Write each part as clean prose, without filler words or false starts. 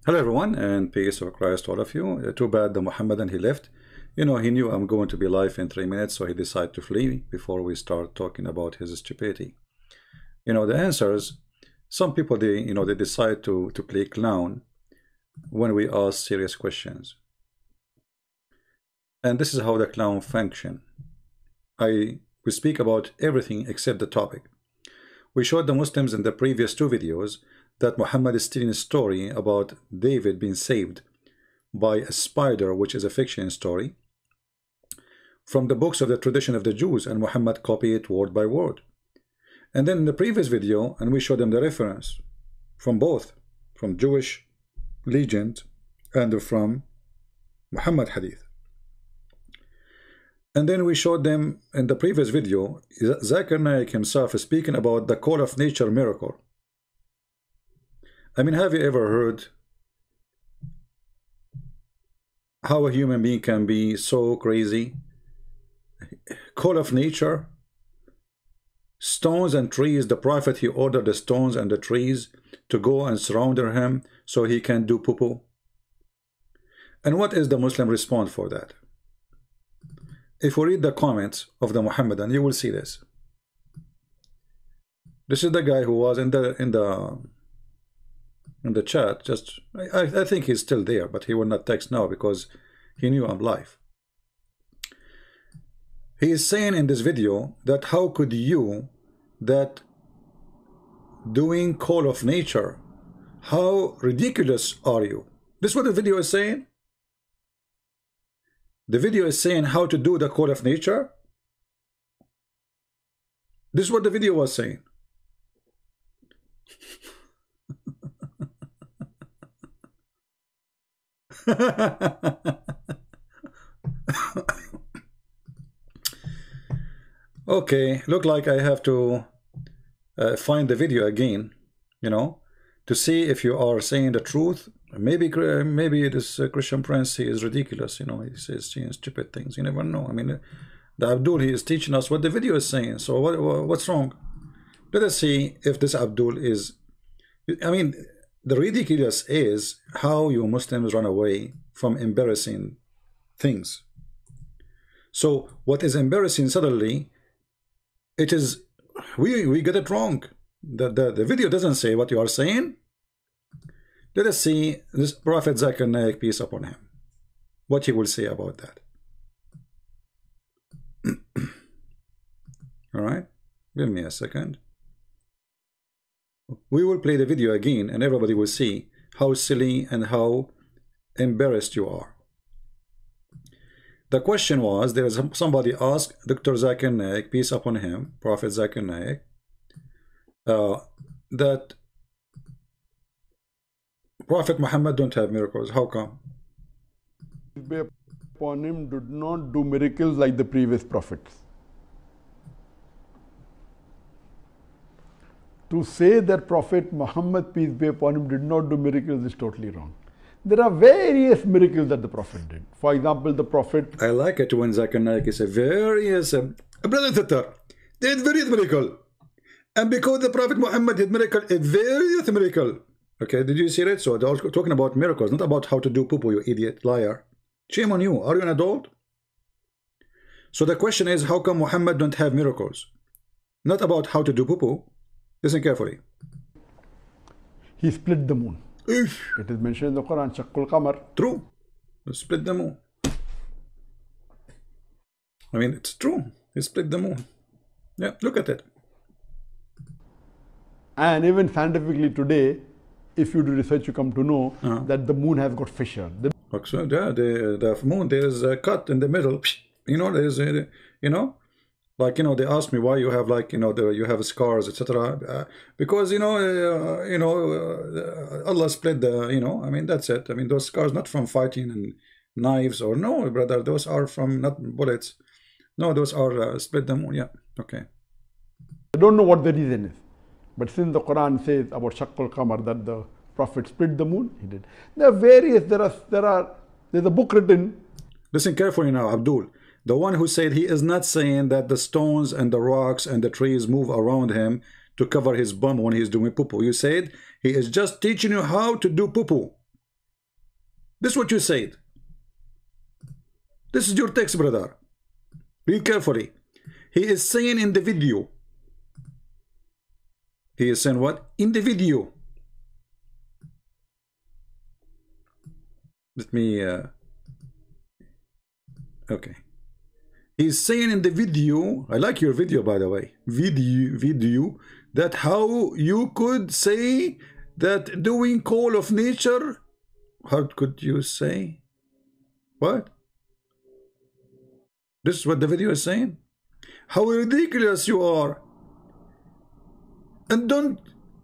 Hello everyone, and peace of Christ to all of you. Too bad the Muhammadan he left. He knew I'm going to be live in 3 minutes, so he decided to flee before we start talking about his stupidity. The answers, some people they decide to play clown when we ask serious questions. And this is how the clown function. We speak about everything except the topic. We showed the Muslims in the previous 2 videos that Muhammad is telling a story about David being saved by a spider, which is a fiction story, from the books of the tradition of the Jews, and Muhammad copied it word by word. And then in the previous video, and we showed them the reference from both, from Jewish legend and from Muhammad hadith. And then we showed them in the previous video, Zakir Naik himself is speaking about the call of nature miracle. I mean, have you ever heard how a human being can be so crazy? Call of nature, stones and trees. The prophet, he ordered the stones and the trees to go and surround him so he can do poo-poo. And what is the Muslim response for that? If we read the comments of the Muhammadan, you will see this. This is the guy who was in the chat. Just I think he's still there, but he will not text now because he knew I'm live. He is saying in this video that how could you that doing call of nature, how ridiculous are you? This is what the video is saying. The video is saying how to do the call of nature. This is what the video was saying. Okay, look like I have to find the video again, to see if you are saying the truth. Maybe this Christian prince, he is ridiculous, he says stupid things. You never know. I mean, the Abdul, he is teaching us what the video is saying. So what's wrong? Let us see if this Abdul is, I mean, the ridiculous is how you Muslims run away from embarrassing things. So what is embarrassing suddenly, it is, we get it wrong. The video doesn't say what you are saying. Let us see this Prophet Zakir Naik, peace upon him, what he will say about that. All right, give me a second. We will play the video again and everybody will see how silly and how embarrassed you are. The question was, there is somebody asked Dr. Zakir Naik, peace upon him, Prophet Zakir Naik, that Prophet Muhammad don't have miracles. How come? Upon him did not do miracles like the previous prophets. To say that Prophet Muhammad, peace be upon him, did not do miracles is totally wrong. There are various miracles that the Prophet did. For example, the Prophet... I like it when Zakir Naik is a various... brother sister, they did various miracle. And because the Prophet Muhammad did miracle, a various miracle. Okay, did you see it? So they're also talking about miracles, not about how to do poo-poo, you idiot, liar. Shame on you. Are you an adult? So the question is, how come Muhammad don't have miracles? Not about how to do poo-poo. Listen carefully. He split the moon. It is mentioned in the Quran, Shaqqul Qamar. True. He split the moon. I mean, it's true. He split the moon. Yeah, look at it. And even scientifically today, if you do research, you come to know that the moon has got fissure. So, yeah, the moon, there is a cut in the middle. There is, like, they ask me why you have, like, you have scars, etc. Because, Allah split the, I mean, that's it. I mean, those scars not from fighting and knives or no, brother, those are from not bullets. No, those are split the moon. Yeah, okay. I don't know what the reason is. But since the Quran says about Shaqqul Qamar that the Prophet split the moon, he did. There are various, there's a book written. Listen carefully now, Abdul. The one who said he is not saying that the stones and the rocks and the trees move around him to cover his bum when he's doing poo-poo. You said he is just teaching you how to do poo-poo. This is what you said. This is your text, brother. Read carefully. He is saying in the video. He is saying what? In the video. Let me okay. He's saying in the video, I like your video by the way, video, that how you could say that doing call of nature, how could you say? What? This is what the video is saying? How ridiculous you are. And don't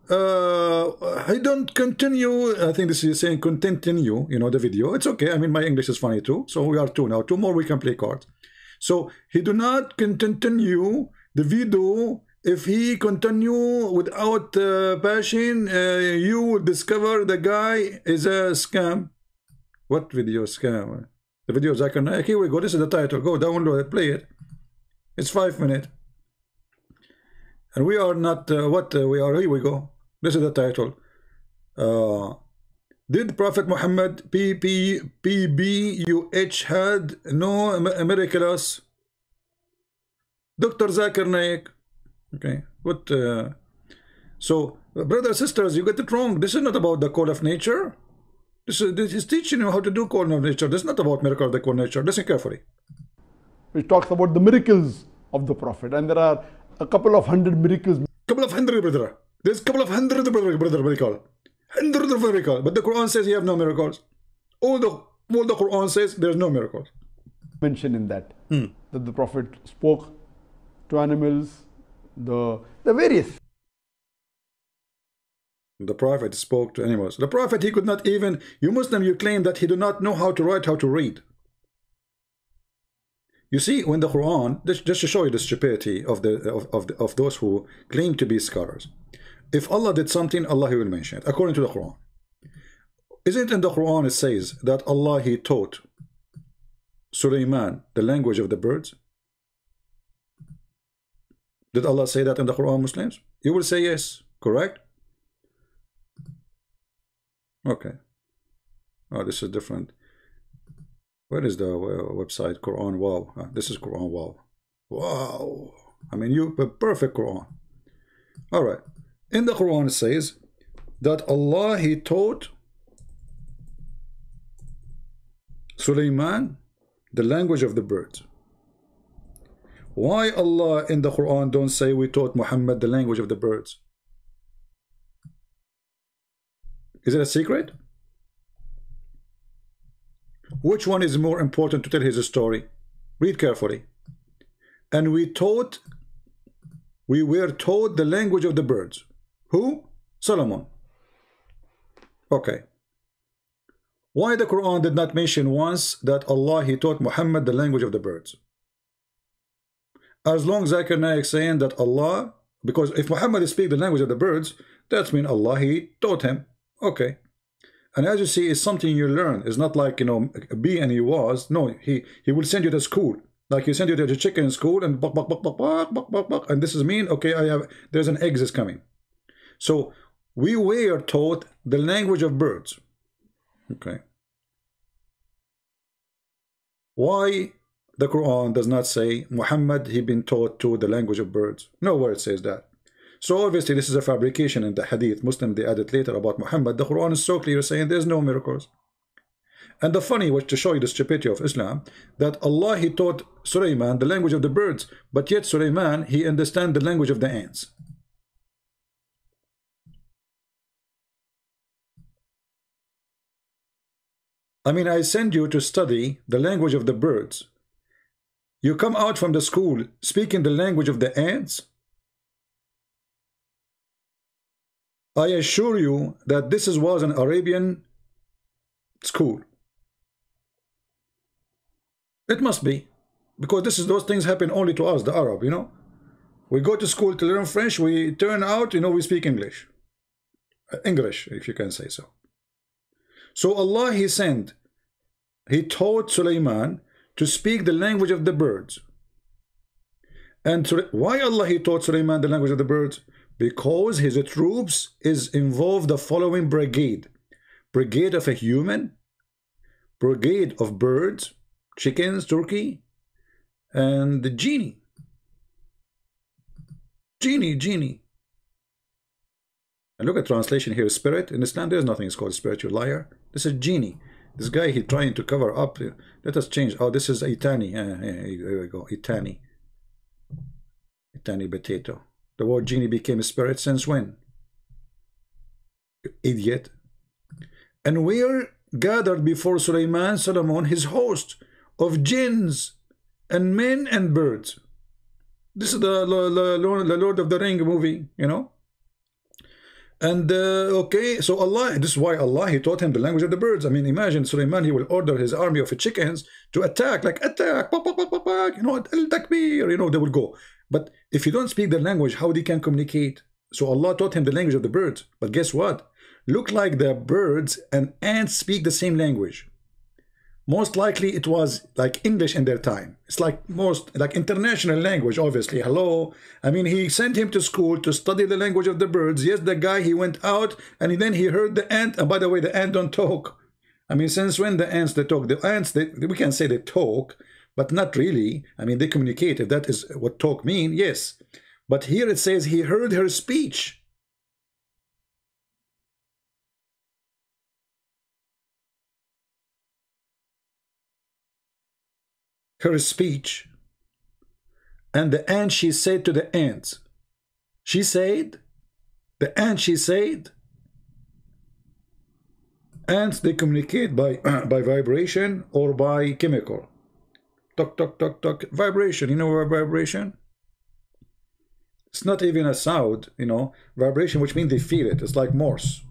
I don't continue. I think this is saying continue, you know, the video. It's okay. I mean, my English is funny too. So we are two now. Two more we can play cards. So he do not continue the video. If he continue without passion, you will discover the guy is a scam. What video scam? The video of Zakir Naik. Here we go. This is the title. Go download it, play it. It's 5 minutes. And we are not we are. Here we go. This is the title. Did Prophet Muhammad PBUH had no miraculous? Dr. Zakir Naik. Okay. What? So, brothers, sisters, you get it wrong. This is not about the call of nature. This is teaching you how to do call of nature. This is not about miracle of the call of nature. Listen carefully. Which talks about the miracles of the Prophet, and there are a couple of hundred miracles. Couple of hundred, brother. There's a couple of hundred, brother, miracle. Hundreds of miracles. But the Quran says you have no miracles. All the Quran says there's no miracles. Mention in that that the Prophet spoke to animals, the various. The Prophet spoke to animals. The Prophet, he could not even. You Muslim, you claim that he do not know how to write, how to read. You see, when the Quran, just to show you the stupidity of those who claim to be scholars. If Allah did something, Allah he will mention it, according to the Quran. Isn't in the Quran it says that Allah he taught Sulaiman the language of the birds? Did Allah say that in the Quran, Muslims? You will say yes, correct? Okay. Oh, this is different. Where is the website? Quran Wow. This is Quran Wow. Wow. I mean, you perfect Quran. All right. In the Quran it says that Allah he taught Sulaiman the language of the birds. Why Allah in the Quran don't say we taught Muhammad the language of the birds? Is it a secret? Which one is more important to tell his story? Read carefully. And we were taught the language of the birds. Who? Solomon. Okay. Why the Quran did not mention once that Allah he taught Muhammad the language of the birds? As long as Zakir Naik saying that Allah, because if Muhammad speaks the language of the birds, that means Allah he taught him. Okay. And as you see, it's something you learn. It's not like, you know, be and he was. No, he will send you to school. Like he send you to the chicken in school and buck, buck, buck, buck, buck, buck, buck, buck, and this is mean, okay, there's an egg is coming. So we were taught the language of birds. Okay. Why the Quran does not say Muhammad he been taught to the language of birds? Nowhere it says that. So obviously this is a fabrication in the hadith. Muslim they added later about Muhammad. The Quran is so clear saying there's no miracles. And the funny was to show you the stupidity of Islam, that Allah he taught Sulaiman the language of the birds, but yet Sulaiman he understand the language of the ants. I mean, I send you to study the language of the birds. You come out from the school speaking the language of the ants. I assure you that this was an Arabian school. It must be, because those things happen only to us, the Arab, you know. We go to school to learn French, we turn out, you know, we speak English. English, if you can say so. So Allah he taught Sulaiman to speak the language of the birds. And why Allah he taught Sulaiman the language of the birds? Because his troops is involved the following brigade. Brigade of a human, brigade of birds, chickens, turkey, and the genie. Genie. And look at translation here, spirit. In Islam, there's nothing is called spirit, you liar. This is genie. This guy, he's trying to cover up. Let us change. Oh, this is Itani. Here we go. Itani potato. The word genie became a spirit since when? Idiot. And were gathered before Solomon, his host of jinns and men and birds. This is the Lord of the Ring movie, you know. And okay, so Allah, this is why Allah, he taught him the language of the birds. I mean, imagine Sulaiman, he will order his army of chickens to attack, like attack, you know, al-takbir, you know, they will go. But if you don't speak the language, how they can communicate? So Allah taught him the language of the birds. But guess what? Look like the birds and ants speak the same language. Most likely it was like English in their time. It's like most like international language, obviously. Hello. I mean, he sent him to school to study the language of the birds. Yes, the guy, he went out and then he heard the ant. And by the way, the ant don't talk. I mean, since when the ants, they talk? The ants, we can say they talk, but not really. I mean, they communicate. If that is what talk mean, yes. But here it says he heard her speech. Her speech. And the ant, she said to the ants. She said, the ant, she said, ants, they communicate by vibration or by chemical. Talk, talk, talk, talk. Vibration, you know vibration? It's not even a sound, you know. Vibration, which means they feel it. It's like Morse.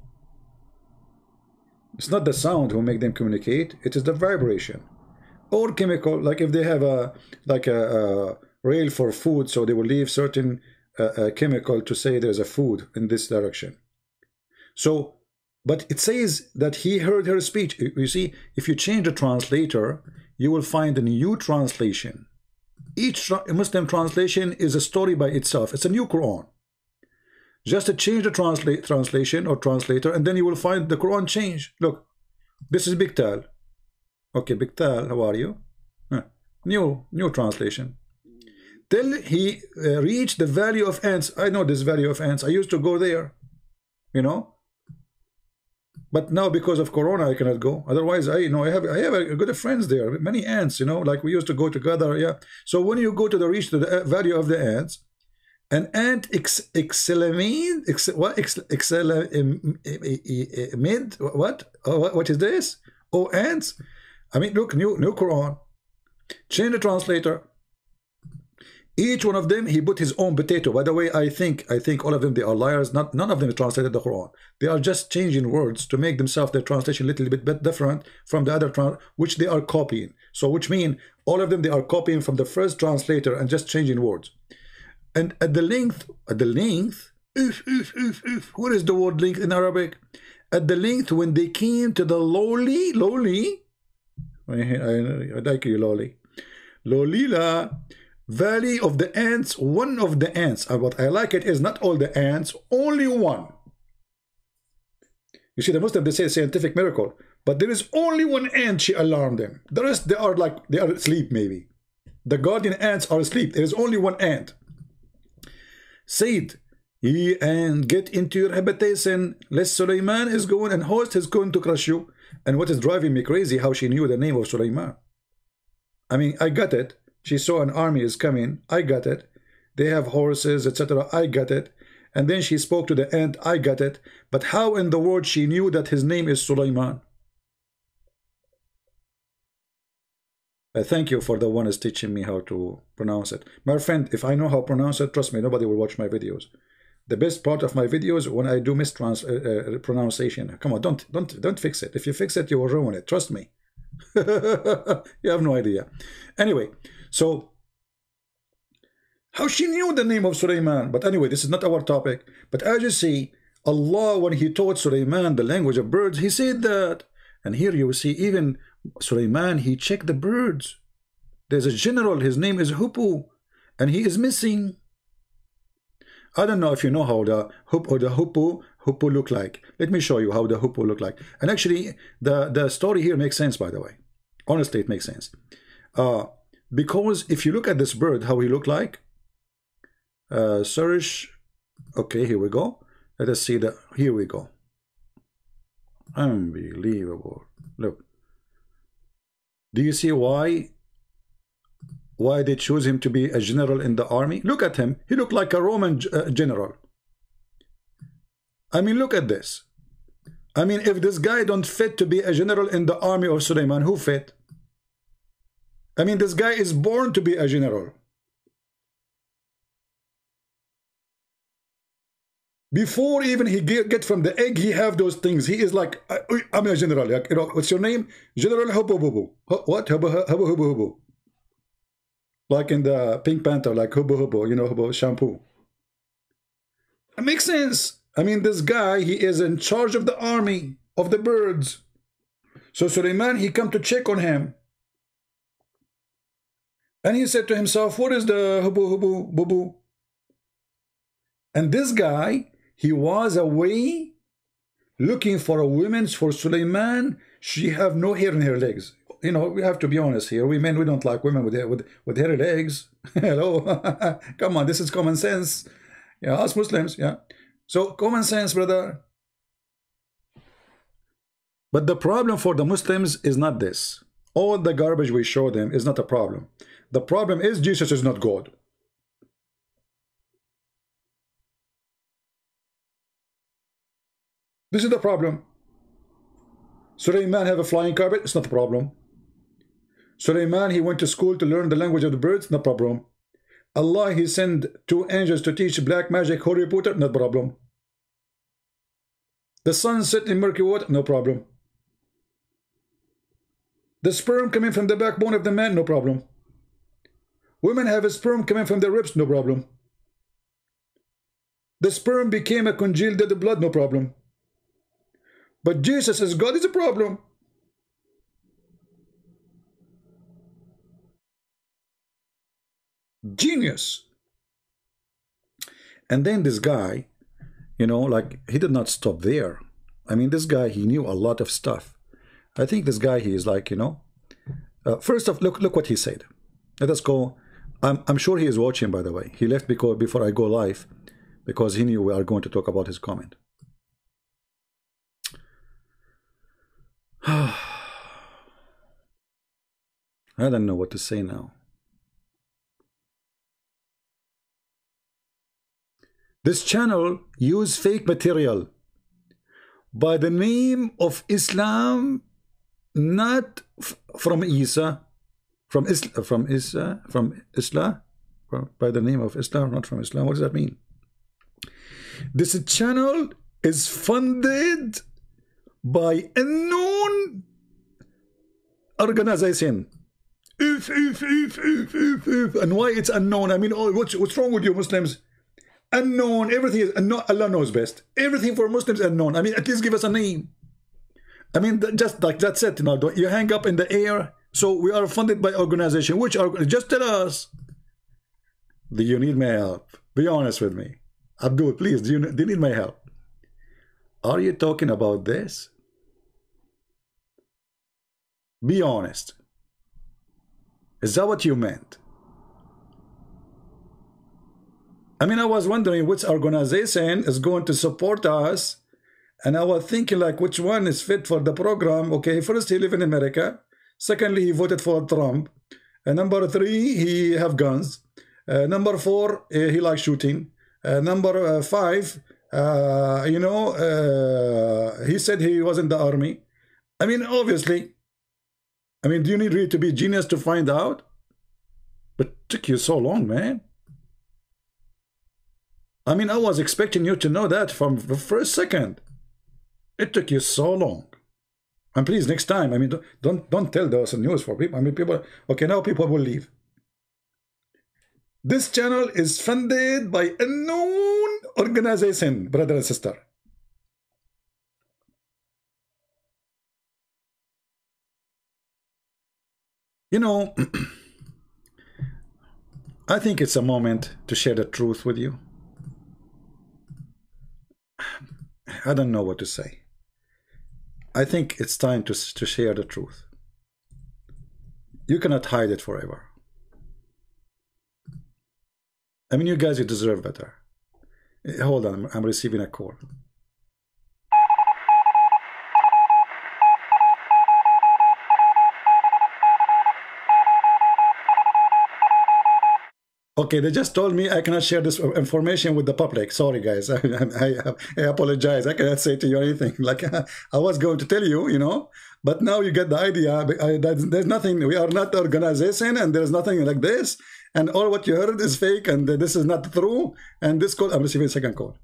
It's not the sound who make them communicate. It is the vibration. Or chemical, like if they have a rail for food, so they will leave certain chemical to say there's a food in this direction. So, but it says that he heard her speech. You see, if you change the translator, you will find a new translation. Each Muslim translation is a story by itself. It's a new Quran. Just to change the translation or translator, and then you will find the Quran change. Look, this is Biktal. Okay, Biktal, how are you? New translation. Till he reached the valley of ants. I know this valley of ants. I used to go there, you know. But now because of Corona, I cannot go. Otherwise, I have a good friends there. Many ants, you know, like we used to go together. Yeah. So when you go to the reach to the valley of the ants, an ant what is this? Oh, ants. I mean, look, new Quran. Change the translator. Each one of them, he put his own potato. By the way, I think all of them, they are liars. None of them translated the Quran. They are just changing words to make themselves their translation a little bit different from the other which they are copying. So, which mean all of them, they are copying from the first translator and just changing words. And at the length, what is the word length in Arabic? At the length when they came to the lowly. I like you, Loli. Lolila, valley of the ants, one of the ants. And what I like it is not all the ants, only one. You see, the Muslims, they say scientific miracle, but there is only one ant, she alarmed them. The rest, they are asleep maybe. The guardian ants are asleep. There is only one ant. Said, and get into your habitation, lest Sulaiman is going and host is going to crush you. And what is driving me crazy, how she knew the name of Sulaiman. I mean, I got it. She saw an army is coming. I got it. They have horses, etc. I got it. And then she spoke to the ant. I got it. But how in the world she knew that his name is Sulaiman? Thank you for the one is teaching me how to pronounce it. My friend, if I know how to pronounce it, trust me, nobody will watch my videos. The best part of my videos when I do pronunciation. Come on, don't fix it. If you fix it, you will ruin it. Trust me. You have no idea. Anyway, so how she knew the name of Sulaiman? But anyway, this is not our topic. But as you see, Allah, when he taught Sulaiman the language of birds, he said that. And here you will see even Sulaiman, he checked the birds. There's a general, his name is Huppu, and he is missing. I don't know if you know how the Huppu, hippo look like? Let me show you how the hippo look like. And actually, the story here makes sense, by the way. Honestly, it makes sense. Because if you look at this bird, how he look like, search. Okay, here we go. Let us see the. Here we go. Unbelievable. Look. Do you see why they choose him to be a general in the army? Look at him. He looked like a Roman general. I mean, look at this. I mean, if this guy don't fit to be a general in the army of Suleiman, who fit? I mean, this guy is born to be a general. Before even he get from the egg, he have those things. He is like, I'm a general. Like, you know, what's your name? General Hubbu Hubbu. What? Hubbu Hubbu Hubbu. Like in the Pink Panther, like Hubbu Hubbu, you know, Hubbu shampoo. It makes sense. I mean, this guy, he is in charge of the army of the birds. So Suleiman, he come to check on him. And he said to himself, what is the Hubbu Hubbu Bubbu? And this guy, he was away looking for a woman for Suleiman. She have no hair in her legs. You know, we have to be honest here. We men, we don't like women with hairy legs. Hello. Come on, this is common sense. Yeah, us Muslims, yeah. So, common sense, brother. But the problem for the Muslims is not this. All the garbage we show them is not a problem. The problem is Jesus is not God. This is the problem. Suleiman have a flying carpet, it's not a problem. Suleiman, he went to school to learn the language of the birds, no problem. Allah, he sent 2 angels to teach black magic, Harry Potter, no problem. The sun set in murky water, no problem. The sperm coming from the backbone of the man, no problem. Women have a sperm coming from their ribs, no problem. The sperm became a congealed dead blood, no problem. But Jesus as God is a problem. Genius. And then this guy, you know, like, he did not stop there. I mean, this guy, he knew a lot of stuff. I think this guy, he is like, you know, first off, look what he said. Let us go. I'm sure he is watching, by the way. He left before I go live because he knew we are going to talk about his comment. I don't know what to say now. This channel use fake material by the name of Islam, not from Isa, by the name of Islam, not from Islam. What does that mean? This channel is funded by unknown organization. And why it's unknown? I mean, oh, what's wrong with you Muslims? Unknown, everything is unknown. Allah knows best. Everything for Muslims is unknown. I mean, at least give us a name. I mean, just like that's it. You know, you hang up in the air. So we are funded by organization. Which are just tell us. Do you need my help? Be honest with me, Abdul. Please, do you need my help? Are you talking about this? Be honest. Is that what you meant? I mean, I was wondering which organization is going to support us, and I was thinking like which one is fit for the program. Okay, first he live in America. Secondly, he voted for Trump. Number 3, he have guns. Number 4, he likes shooting. Number 5, you know, he said he was in the army. I mean, obviously. I mean, do you need really to be a genius to find out? But it took you so long, man. I mean, I was expecting you to know that from the first second. It took you so long. And please, next time, I mean, don't tell those news for people. I mean, people, okay, now people will leave. This channel is funded by a known organization, brother and sister. You know, I think it's a moment to share the truth with you. I don't know what to say. I think it's time to share the truth. You cannot hide it forever. I mean, you guys, you deserve better. Hold on, I'm receiving a call. Okay, they just told me I cannot share this information with the public. Sorry, guys. I apologize. I cannot say to you anything. Like, I was going to tell you, you know, but now you get the idea. There's nothing. We are not organization, and there's nothing like this. And all what you heard is fake, and this is not true. And this call, I'm receiving a second call.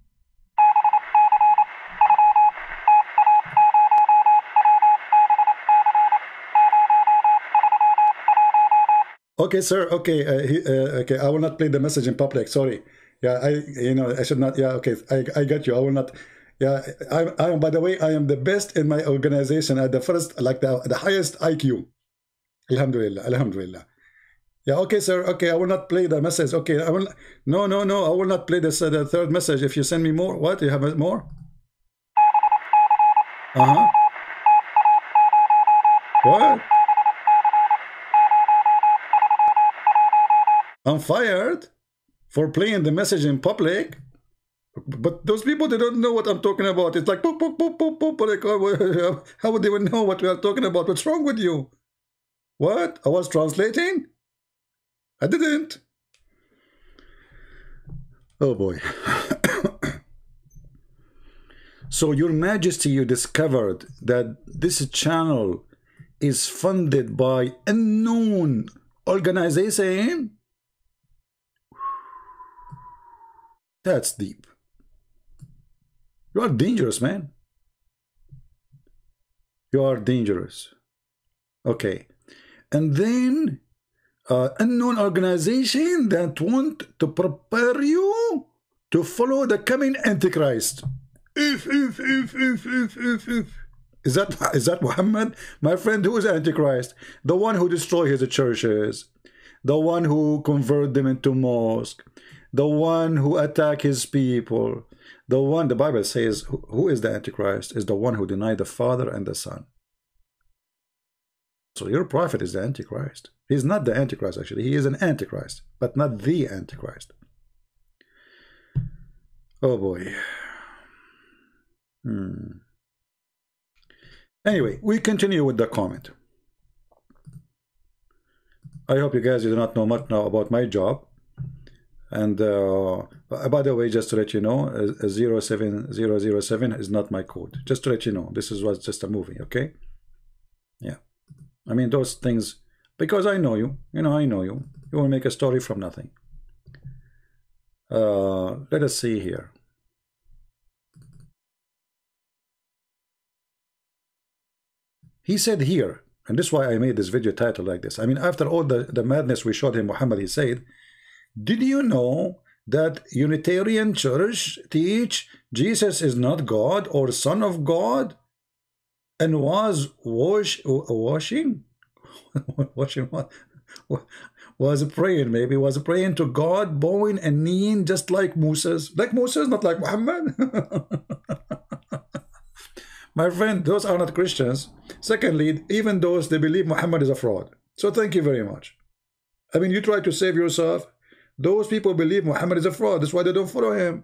Okay, sir. Okay, okay. I will not play the message in public. Sorry. Yeah, I should not. Yeah, okay. I got you. I will not. Yeah, I am. By the way, I am the best in my organization at the first, like the highest IQ. Alhamdulillah. Alhamdulillah. Yeah. Okay, sir. Okay, I will not play the message. Okay, I will. No. I will not play this the third message. If you send me more, what? You have more? What? I'm fired for playing the message in public, but those people, they don't know what I'm talking about. It's like boop, boop, boop, boop, boop. Like, how would they even know what we are talking about? What's wrong with you? What? I was translating? I didn't. Oh boy. So, Your Majesty, you discovered that this channel is funded by unknown organization? That's deep. You are dangerous, man. You are dangerous. Okay. And then unknown organization that want to prepare you to follow the coming Antichrist. Is that Muhammad? My friend, who is Antichrist? The one who destroy his churches, the one who convert them into mosque, the one who attack his people, the one, the Bible says, who is the Antichrist? Is the one who denied the Father and the Son. So your prophet is the Antichrist. He's not the Antichrist, actually. He is an Antichrist, but not the Antichrist. Oh boy. Anyway, we continue with the comment. I hope you guys do not know much now about my job. And by the way, just to let you know, 07007 is not my code. Just to let you know, this was just a movie, okay? Yeah. I mean, those things, because I know you, you know, I know you. You will make a story from nothing. Let us see here. He said here, and this is why I made this video title like this. I mean, after all the madness we showed him, Muhammad, he said, did you know that Unitarian Church teach Jesus is not God or Son of God, and was washing what? Was praying, maybe was praying to God, bowing and kneeling just like Moses, not like Muhammad. My friend, those are not Christians. Secondly, even those, they believe Muhammad is a fraud. So thank you very much. I mean, you try to save yourself. Those people believe Muhammad is a fraud. That's why they don't follow him.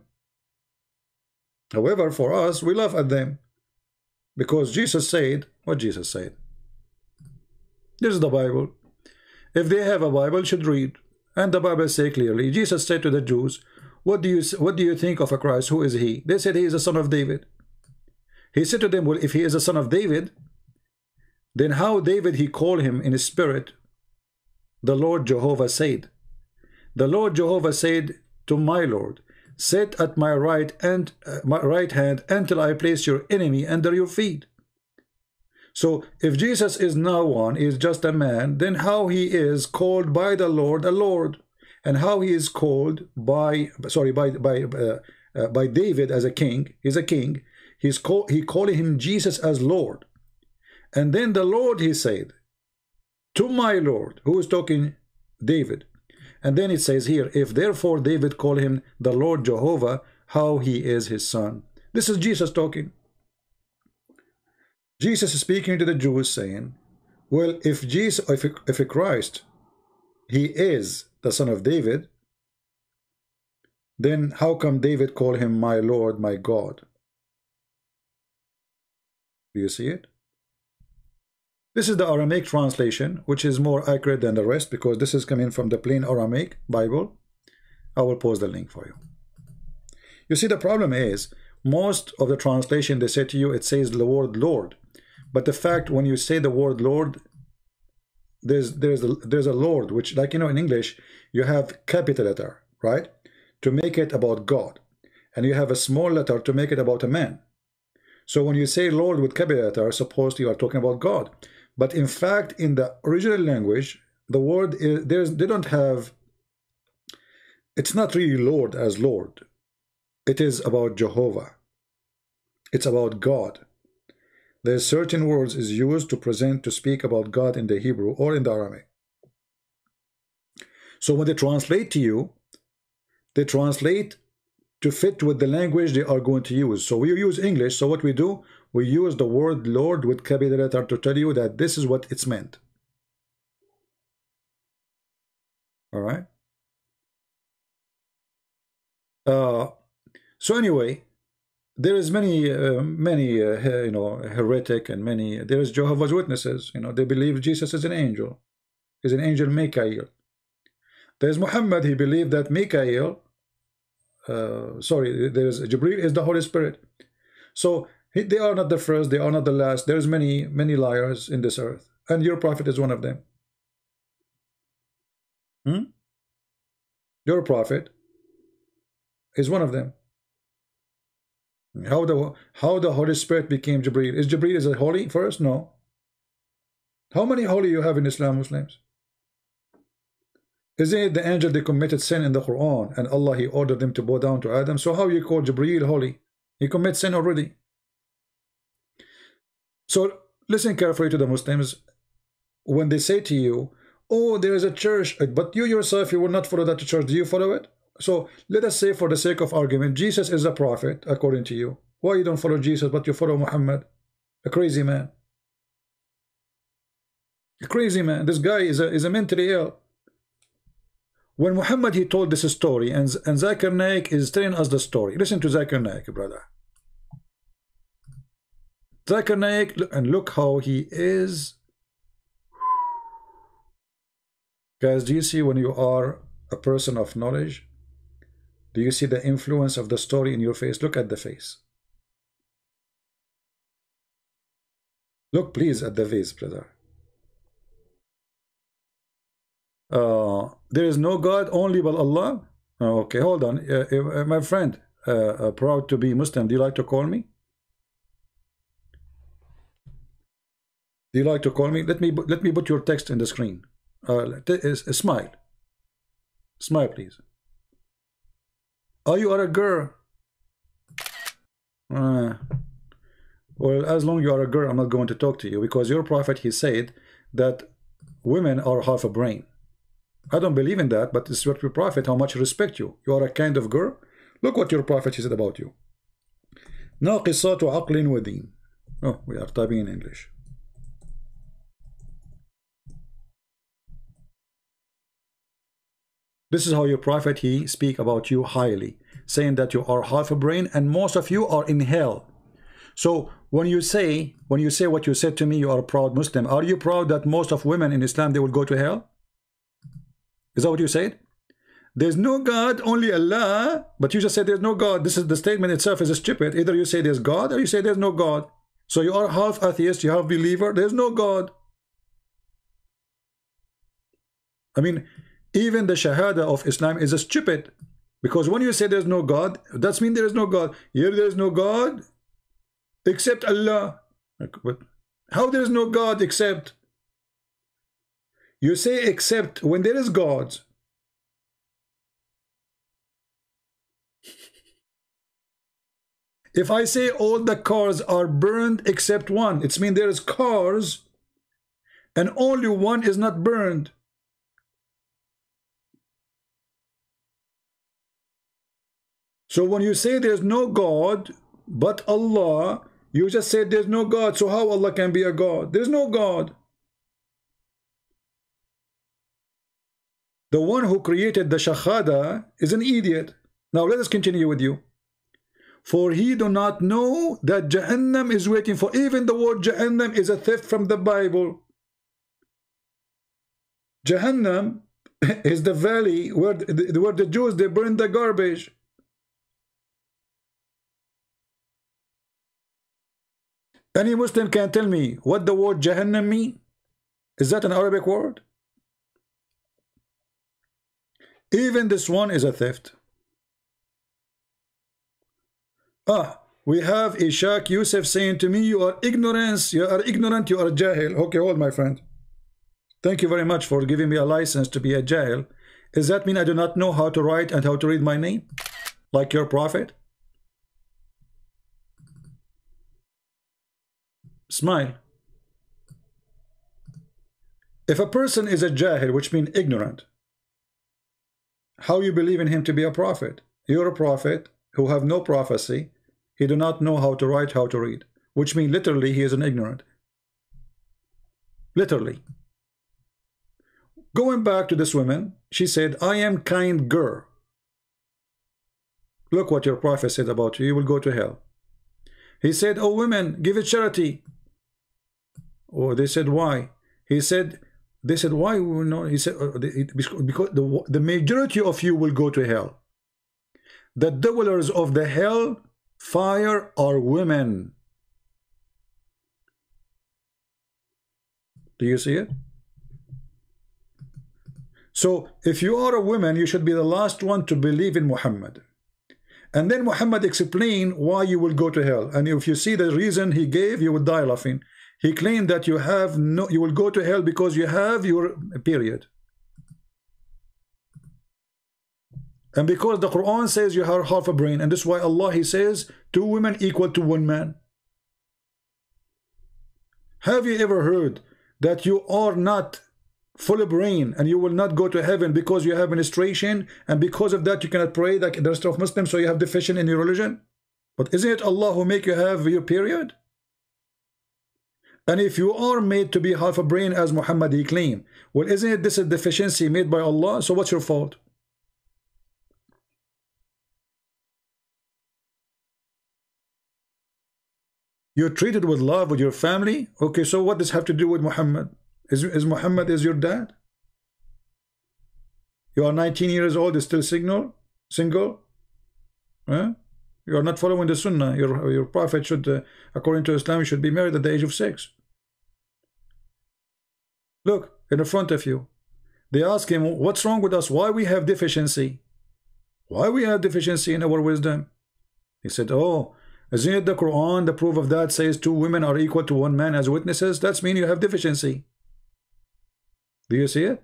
However, for us, we laugh at them. Because Jesus said, what Jesus said? This is the Bible. If they have a Bible, should read. And the Bible says clearly, Jesus said to the Jews, what do you think of a Christ? Who is he? They said he is the son of David. He said to them, well, if he is the son of David, then how David he called him in his spirit? The Lord Jehovah said. The Lord Jehovah said to my Lord, sit at my right hand until I place your enemy under your feet. So if Jesus is no one, is just a man, then how he is called by the Lord a Lord, and how he is called by David as a king, he's a king. He calling him Jesus as Lord. And then the Lord, he said, to my Lord, who is talking? David. And then it says here, if therefore David called him the Lord Jehovah, how he is his son, This is Jesus talking. Jesus is speaking to the Jews saying, well, if Jesus, if Christ, he is the son of David, then how come David called him my Lord, my God? Do you see it? This is the Aramaic translation, which is more accurate than the rest because this is coming from the plain Aramaic Bible. I will post the link for you. You see, the problem is most of the translation, they say to you, it says the word Lord. But the fact when you say the word Lord, there's a Lord, which, like, you know, in English, you have capital letter, right, to make it about God. And you have a small letter to make it about a man. So when you say Lord with capital letter, suppose you are talking about God. But in fact, in the original language, the word is, they don't have, it's not really Lord as Lord. It is about Jehovah. It's about God. There's certain words is used to present, to speak about God in the Hebrew or in the Aramaic. So when they translate to you, they translate to fit with the language they are going to use. So we use English. So what we do, we use the word Lord with capital letter to tell you that this is what it's meant. All right. So anyway, there is many you know, heretic, and many, there is Jehovah's Witnesses, you know, they believe Jesus is an angel, Michael. There's Muhammad, he believed that Michael, there's Jibreel is the Holy Spirit. So they are not the first, they are not the last. There's many liars in this earth, and your prophet is one of them. Your prophet is one of them. How the Holy Spirit became Jibreel? Is Jibreel is a holy first? No. How many holy you have in Islam, Muslims? Isn't it the angel that committed sin in the Quran, and Allah, he ordered them to bow down to Adam? So how you call Jibreel holy? He commits sin already. So listen carefully to the Muslims. When they say to you, oh, there is a church, but you yourself, you will not follow that church, do you follow it? So let us say, for the sake of argument, Jesus is a prophet according to you. Why you don't follow Jesus but you follow Muhammad? A crazy man. A crazy man. This guy is a mentally ill. When Muhammad, he told this story, and Zakir Naik is telling us the story. Listen to Zakir Naik, brother. Zakir Naik, and look how he is. Guys, do you see when you are a person of knowledge? Do you see the influence of the story in your face? Look at the face. Look, please, at the face, brother. There is no God, only but Allah. Okay, hold on. My friend, proud to be Muslim, do you like to call me? Do you like to call me? Let me put your text in the screen. Smile. Smile, please. Oh, you are a girl. Well, as long as you are a girl, I'm not going to talk to you, because your prophet, he said that women are half a brain. I don't believe in that, but this is what your prophet, how much respect you. You are a kind of girl. Look what your prophet, he said about you. ناقصات عقل ودين. Oh, we are typing in English. This is how your prophet, he speak about you highly, saying that you are half a brain and most of you are in hell. So when you say what you said to me, you are a proud Muslim, are you proud that most of women in Islam, they will go to hell? Is that what you said? There's no God, only Allah, but you just said there's no God. This is the statement itself is stupid. Either you say there's God or you say there's no God. So you are half atheist, you half believer, there's no God. I mean, even the Shahada of Islam is stupid, because when you say there's no God, that means there is no God. Here there is no God except Allah. But how there is no God except? You say except when there is God. If I say all the cars are burned except one, it means there is cars and only one is not burned. So when you say there's no God, But Allah, you just said there's no God, so how Allah can be a God? There's no God. The one who created the shahada is an idiot. Now let us continue with you. For he do not know that Jahannam is waiting for. Even the word Jahannam is a theft from the Bible. Jahannam is the valley where the Jews, they burn the garbage. Any Muslim can tell me what the word Jahannam mean? Is that an Arabic word? Even this one is a theft. We have Ishaq Yusuf saying to me, you are ignorant, you are jahil. Okay, hold my friend. Thank you very much for giving me a license to be a jahil. Does that mean I do not know how to write and how to read my name? Like your prophet? Smile. If a person is a jahil, which means ignorant, how you believe in him to be a prophet? You're a prophet who have no prophecy. He do not know how to write, how to read, which means literally he is an ignorant. Literally. Going back to this woman, she said, I am kind girl. Look what your prophet said about you. You will go to hell. He said, oh women, give it charity. Oh, they said, why? He said, they said, why? No, he said, because the majority of you will go to hell. The dwellers of the hell fire are women. Do you see it? So if you are a woman, you should be the last one to believe in Muhammad. And then Muhammad explained why you will go to hell. And if you see the reason he gave, you would die laughing. He claimed that you will go to hell because you have your period. And because the Quran says you have half a brain, and this is why Allah, he says 2 women equal to 1 man. Have you ever heard that you are not full of brain and you will not go to heaven because you have menstruation, and because of that you cannot pray like the rest of Muslims, so you have deficient in your religion? But isn't it Allah who make you have your period? And if you are made to be half a brain as Muhammad he claimed, well, isn't it this a deficiency made by Allah? So what's your fault? You're treated with love with your family. Okay, so what does have to do with Muhammad? Is Muhammad is your dad? You are 19 years old, is still single? Huh? You are not following the Sunnah. Your prophet should, according to Islam, should be married at the age of 6. Look, in the front of you. They ask him, what's wrong with us? Why we have deficiency? Why we have deficiency in our wisdom? He said, oh, isn't it the Quran, the proof of that says 2 women are equal to 1 man as witnesses? That's mean you have deficiency. Do you see it?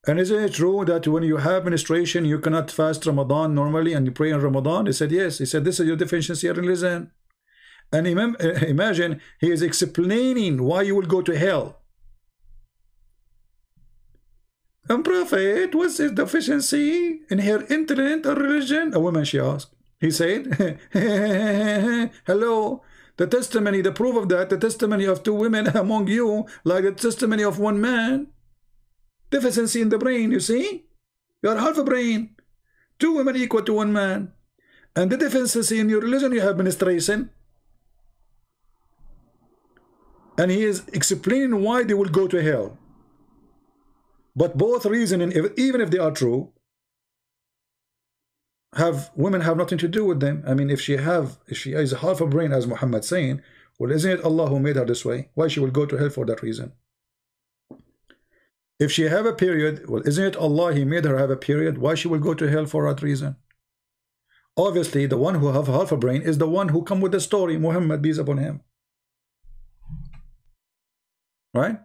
And isn't it true that when you have menstruation, you cannot fast Ramadan normally and you pray in Ramadan? He said, yes. He said, this is your deficiency in religion. And imagine, he is explaining why you will go to hell. And Prophet, what's his deficiency in her intellect or religion? A woman, she asked. He said, hello, the testimony, the proof of that, the testimony of 2 women among you, like the testimony of 1 man. Deficiency in the brain, you see? You are half a brain. 2 women equal to 1 man. And the deficiency in your religion, you have menstruation. And he is explaining why they will go to hell. But both reasoning, even if they are true, women have nothing to do with them. I mean, if she is half a brain, as Muhammad saying, well, isn't it Allah who made her this way? Why she will go to hell for that reason? If she have a period, well, isn't it Allah, he made her have a period? Why she will go to hell for that reason? Obviously, the one who have half a brain is the one who come with the story, Muhammad, peace upon him. Right?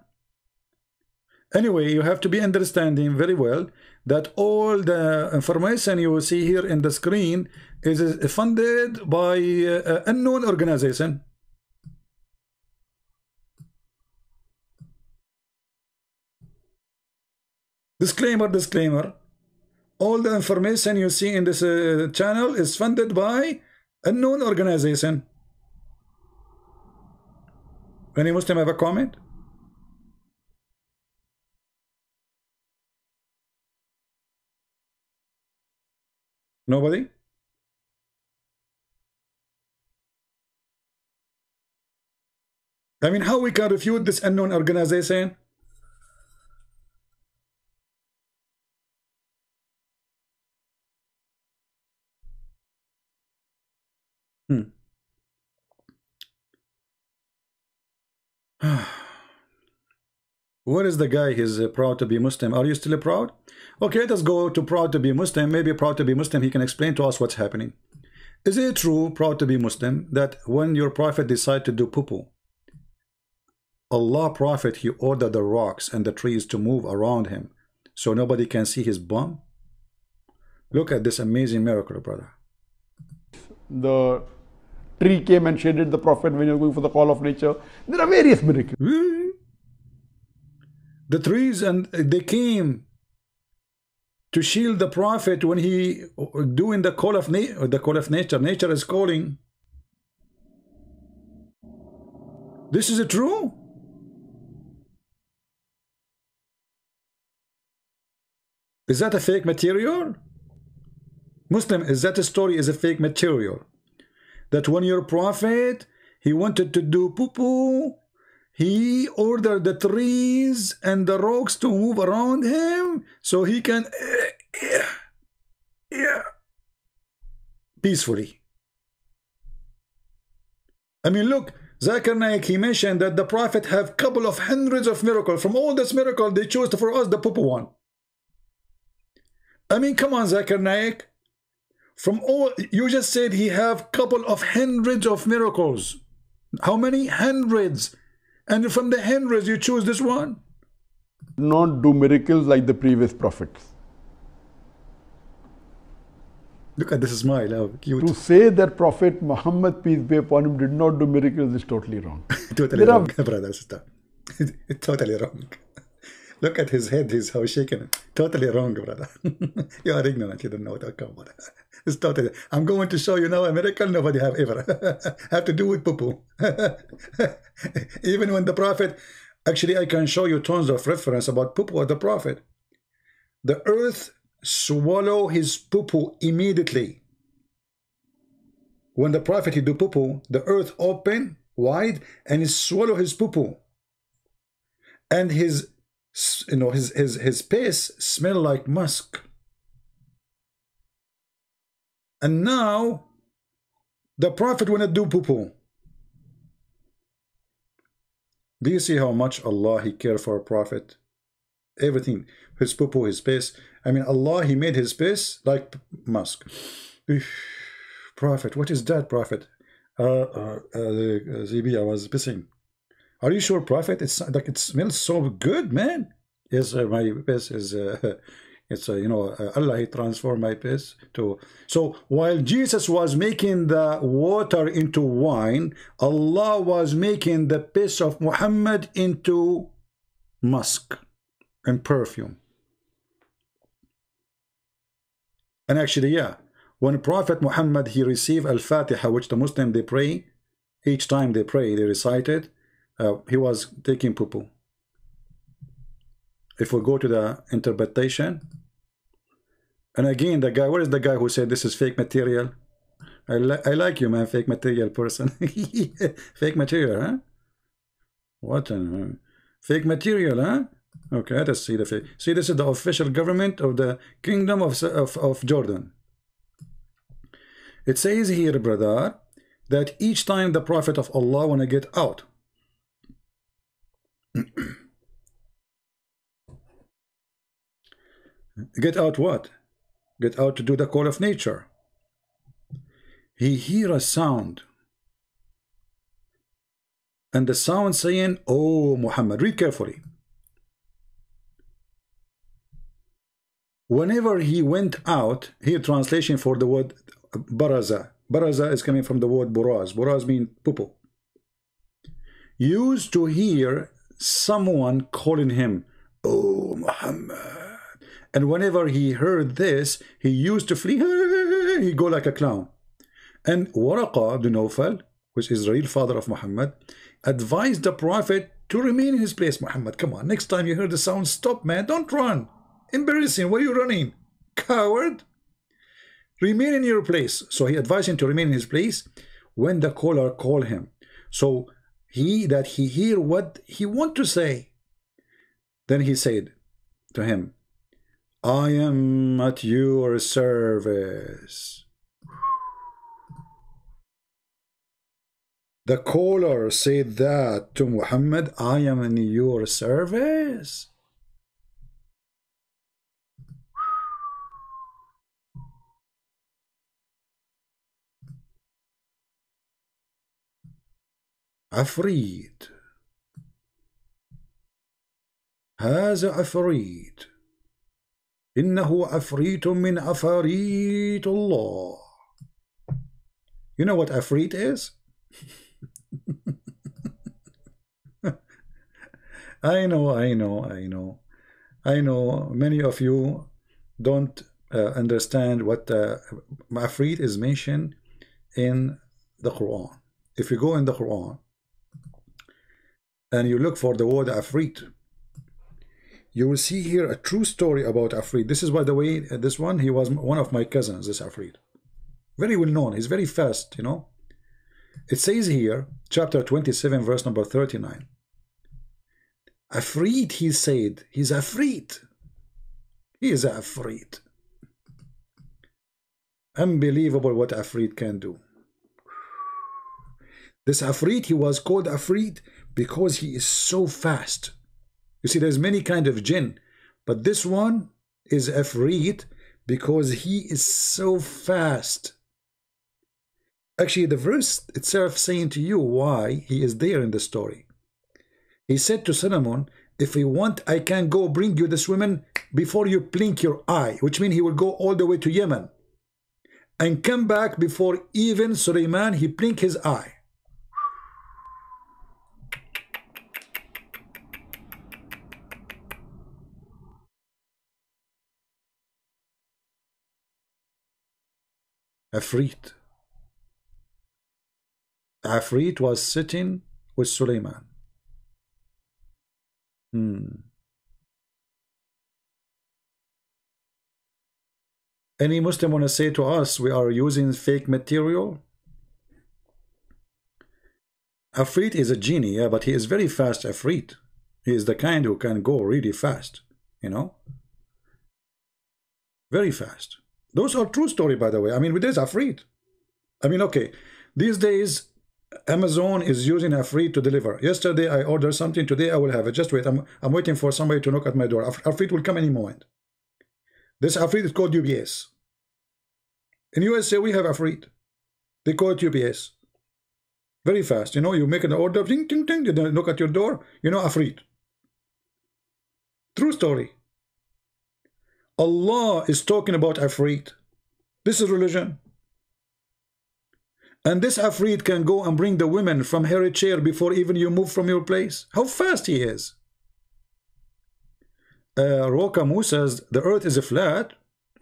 Anyway, you have to be understanding very well that all the information you will see here in the screen is funded by an unknown organization. Disclaimer. All the information you see in this channel is funded by Unknown organization. Any Muslim have a comment? Nobody? I mean, how we can refute this unknown organization? What is the guy? He's proud to be Muslim. Are you still proud? Okay, let us go to proud to be Muslim. Maybe proud to be Muslim, he can explain to us what's happening. Is it true, proud to be Muslim, that when your prophet decided to do poo-poo, Allah prophet, he ordered the rocks and the trees to move around him so nobody can see his bum? Look at this amazing miracle, brother. The tree came and shaded the prophet when he was going for the call of nature. There are various miracles. The trees, and they came to shield the prophet when he doing the call of nature. Nature is calling. This is true. Is that a fake material? Muslim, is that a story is a fake material? That when your prophet, he wanted to do poo-poo, he ordered the trees and the rocks to move around him so he can peacefully. I mean, look, Zakir Naik, he mentioned that the prophet have couple of hundreds of miracles. From all this miracle, they chose for us the poo-poo one. I mean, come on, Zakir Naik. From all, you just said he have couple of hundreds of miracles. How many? Hundreds. And from the hundreds, you choose this one? Not do miracles like the previous prophets. Look at this smile, how cute. To say that Prophet Muhammad, peace be upon him, did not do miracles is totally wrong. Totally wrong, brother, sister. Totally wrong. Look at his head, he's how shaking. Totally wrong, brother. You are ignorant, you don't know what I come about. It's totally. I'm going to show you now a miracle nobody have ever have to do with poo-poo. Even when the prophet, actually I can show you tons of reference about poo-poo of the prophet. The earth swallow his poo-poo immediately. When the prophet he do poo-poo, the earth open wide and he swallow his poo-poo. And his, you know, his face smell like musk. And now the prophet wanna do poo-poo. Do you see how much Allah he care for a prophet? Everything, his poo-poo, his face. I mean, Allah he made his face like musk. Prophet, what is that, prophet? ZB, I was pissing. Are you sure, prophet? It's like it smells so good, man. Yes, my piss is. It's you know, Allah he transformed my piss to. So while Jesus was making the water into wine, Allah was making the piss of Muhammad into musk and perfume. And actually, yeah, when Prophet Muhammad he received Al-Fatiha, which the Muslim they pray, each time they pray, they recite it, he was taking poo-poo. If we go to the interpretation, and again, the guy, where is the guy who said this is fake material? I like you, man, fake material person. Fake material, huh? What? Fake material, huh? Okay, let us see the fake. See, this is the official government of the Kingdom of Jordan. It says here, brother, that each time the Prophet of Allah want to get out, get out what? Get out to do the call of nature. He hear a sound. And the sound saying, oh Muhammad, read carefully. Whenever he went out, here translation for the word baraza. Baraza is coming from the word buraz. Buraz means poo-poo. Used to hear someone calling him, oh Muhammad. And whenever he heard this, he used to flee. He go like a clown. And Waraqa bin Nawfal, which is the real father of Muhammad, advised the Prophet to remain in his place. Muhammad, come on, next time you hear the sound, stop, man, don't run. Embarrassing, why are you running? Coward. Remain in your place. So he advised him to remain in his place when the caller called him. So he hear what he want to say. Then he said to him, I am at your service. The caller said that to Muhammad, I am in your service. عفريت. هذا عفريت. إنه عفريت من عفاريت الله. You know what عفريت is? I know. Many of you don't understand what Afrit is mentioned in the Quran. If you go in the Quran and you look for the word Afrit, you will see here a true story about Afrit. This is, by the way, this one, he was one of my cousins, this Afrit. Very well known. He's very fast, you know. It says here, chapter 27, verse number 39. Afrit, he said, he's Afrit. He is Afrit. Unbelievable what Afrit can do. This Afrit, he was called Afrit because he is so fast. You see, there's many kind of jinn, but this one is Afrit because he is so fast. Actually, the verse itself saying to you why he is there in the story. He said to Solomon, if you want, I can go bring you this woman before you blink your eye, which means he will go all the way to Yemen and come back before even Suleiman, he blink his eye. Afrit. Afrit was sitting with Suleiman. Any Muslim want to say to us we are using fake material? Afrit is a genie, yeah, but he is very fast. Afrit, he is the kind who can go really fast, you know, very fast. Those are true story, by the way. I mean, with this Afrit, I mean, okay, these days Amazon is using Afrit to deliver. Yesterday I ordered something, today I will have it. Just wait, I'm waiting for somebody to knock at my door. Afrit will come any moment. This Afrit is called UPS. In USA we have Afrit. They call it UPS. Very fast, you know, you make an order, ding, ding, ding, you knock at your door, you know, Afrit. True story. Allah is talking about Afrit. This is religion. And this Afrit can go and bring the women from her chair before even you move from your place. How fast he is. Roka says the earth is flat.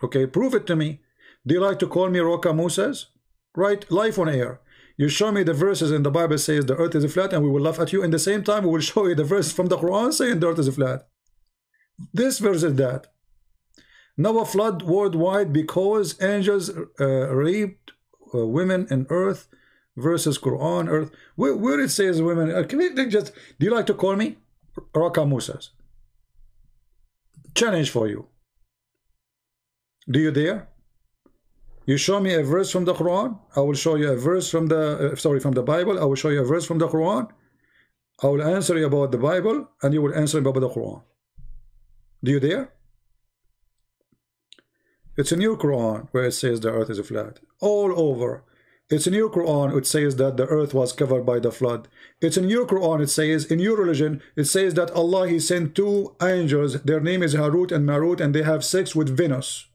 Okay, prove it to me. Do you like to call me Roka Says? Right, live on air. You show me the verses in the Bible says the earth is flat and we will laugh at you. In the same time, we will show you the verse from the Quran saying the earth is flat. This verse is that. Now a flood worldwide because angels raped women in earth versus Quran earth. Where it says women, can you just, do you like to call me Raka Musas? Challenge for you. Do you dare? You show me a verse from the Quran, I will show you a verse from the from the Bible. I will show you a verse from the Quran. I will answer you about the Bible and you will answer me about the Quran. Do you dare? It's a new Quran where it says the earth is flat. All over. It's a new Quran which says that the earth was covered by the flood. It's a new Quran, it says, in your religion, it says that Allah, He sent two angels. Their name is Harut and Marut and they have sex with Venus.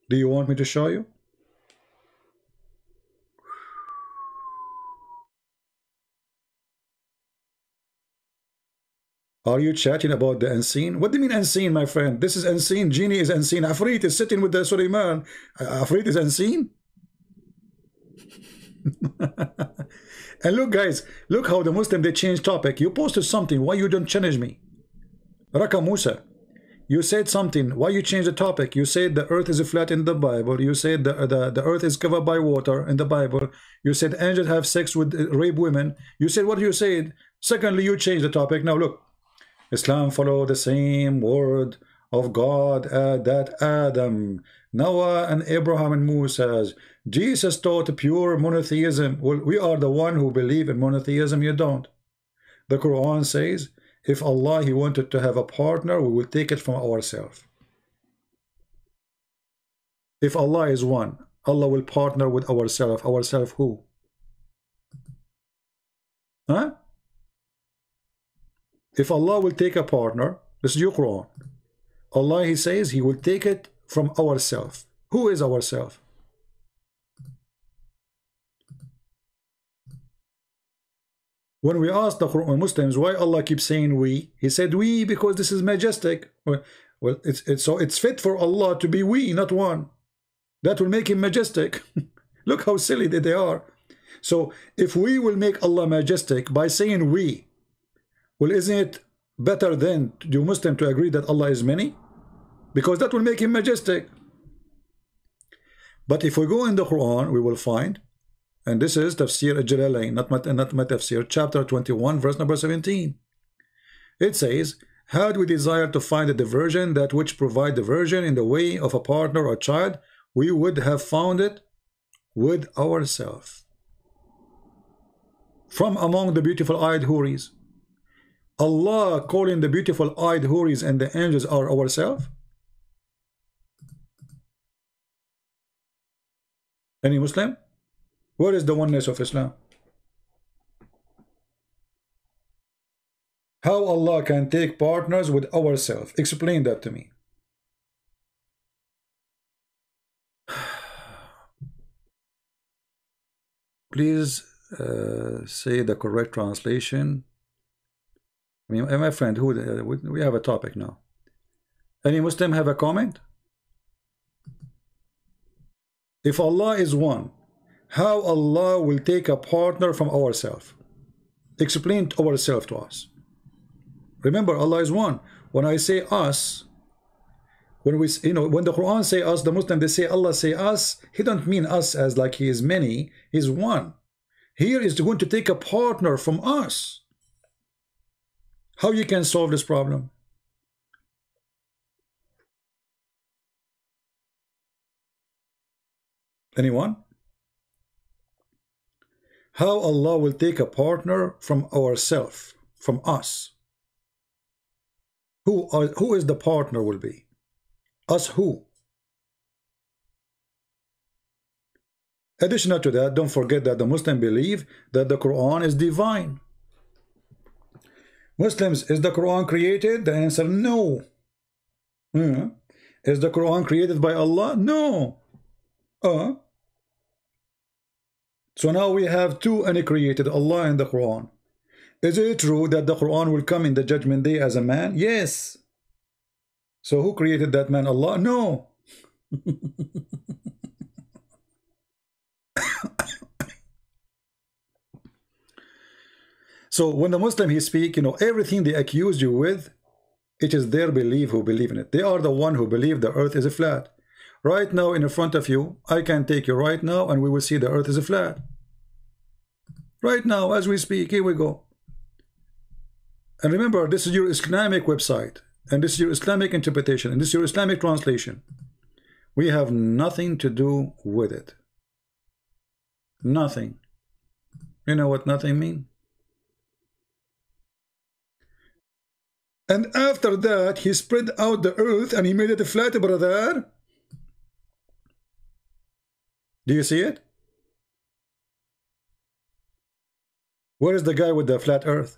Do you want me to show you? Are you chatting about the unseen? What do you mean unseen, my friend? This is unseen. Genie is unseen. Afrit is sitting with the Suleiman. Afrit is unseen? And look, guys, look how the Muslim, they change topic. You posted something, why you don't challenge me? Raka Musa, you said something, why you change the topic? You said the earth is flat in the Bible. You said the earth is covered by water in the Bible. You said angels have sex with rape women. You said what you said. Secondly, you changed the topic. Now look, Islam follow the same word of God that Adam, Noah, and Abraham and Moses. Jesus taught pure monotheism. Well, we are the one who believe in monotheism. You don't. The Quran says, if Allah, He wanted to have a partner, we will take it from ourselves. If Allah is one, Allah will partner with ourselves. Ourselves who? Huh? If Allah will take a partner, this is your Quran. Allah, He says, He will take it from ourselves. Who is ourselves? When we ask the Muslims why Allah keeps saying we, He said we because this is majestic. Well, it's fit for Allah to be we, not one. That will make Him majestic. Look how silly they are. So if we will make Allah majestic by saying we, well, isn't it better than the Muslim to agree that Allah is many? Because that will make Him majestic. But if we go in the Quran, we will find, and this is Tafsir al-Jalalain, not my Tafsir, chapter 21, verse number 17. It says, had we desired to find a diversion, that which provide diversion in the way of a partner or child, we would have found it with ourselves. From among the beautiful-eyed houris. Allah calling the beautiful-eyed houris and the angels are ourselves? Any Muslim? Where is the oneness of Islam? How Allah can take partners with ourselves? Explain that to me. Please say the correct translation. I mean, my friend, we have a topic now. Any Muslim have a comment? If Allah is one, how Allah will take a partner from ourselves? Explain ourselves to us. Remember, Allah is one. When I say us, when the Quran say us, the Muslim, they say Allah say us, He don't mean us as like He is many, He's one. Here is going to take a partner from us. How you can solve this problem? Anyone? How Allah will take a partner from ourselves, from us? Who is the partner will be? Us who? Additional to that, don't forget that the Muslims believe that the Quran is divine. Muslims, is the Quran created? The answer, no. Is the Quran created by Allah? No. So now we have two uncreated, Allah and the Quran. Is it true that the Quran will come in the judgment day as a man? Yes. So who created that man? Allah? No. So when the Muslim he speak, everything they accuse you with, it is their belief who believe in it. They are the one who believe the earth is flat. Right now in front of you, I can take you right now and we will see the earth is flat. Right now as we speak, here we go. And remember, this is your Islamic website, and this is your Islamic interpretation, and this is your Islamic translation. We have nothing to do with it. Nothing. You know what nothing means? And after that, he spread out the earth and he made it flat, brother. Do you see it? Where is the guy with the flat earth?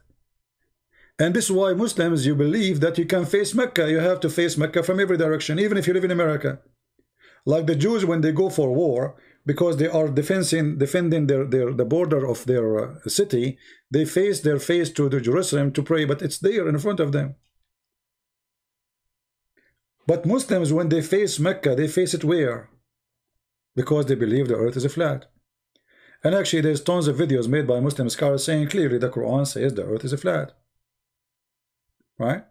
And this is why Muslims, you believe that you can face Mecca. You have to face Mecca from every direction, even if you live in America. Like the Jews, when they go for war, because they are defending the border of their city, they face their face to the Jerusalem to pray, but it's there in front of them. But Muslims, when they face Mecca, they face it where? Because they believe the earth is flat. And actually, there's tons of videos made by Muslim scholars saying clearly the Quran says the earth is flat. Right?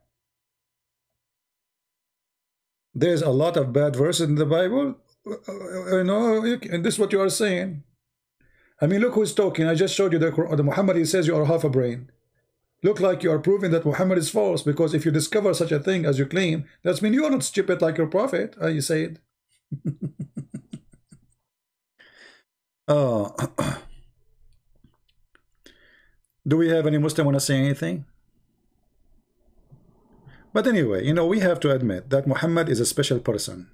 There's a lot of bad verses in the Bible. And this is what you are saying. I mean, look who's talking. I just showed you the Quran. The Muhammad, he says you are half a brain. Look like you are proving that Muhammad is false, because if you discover such a thing as you claim, that means you are not stupid like your prophet. You say it. Do we have any Muslim want to say anything? But anyway, you know, we have to admit that Muhammad is a special person.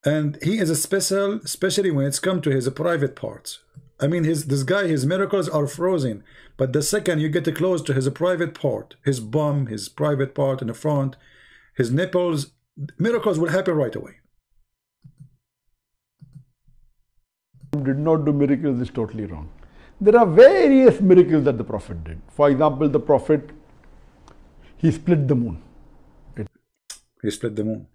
And he is a special, especially when it's come to his private parts. I mean, this guy, his miracles are frozen. But the second you get close to his private part, his bum, his private part in the front, his nipples, miracles will happen right away. Did not do miracles is totally wrong. There are various miracles that the Prophet did. For example, the Prophet, he split the moon. He split the moon.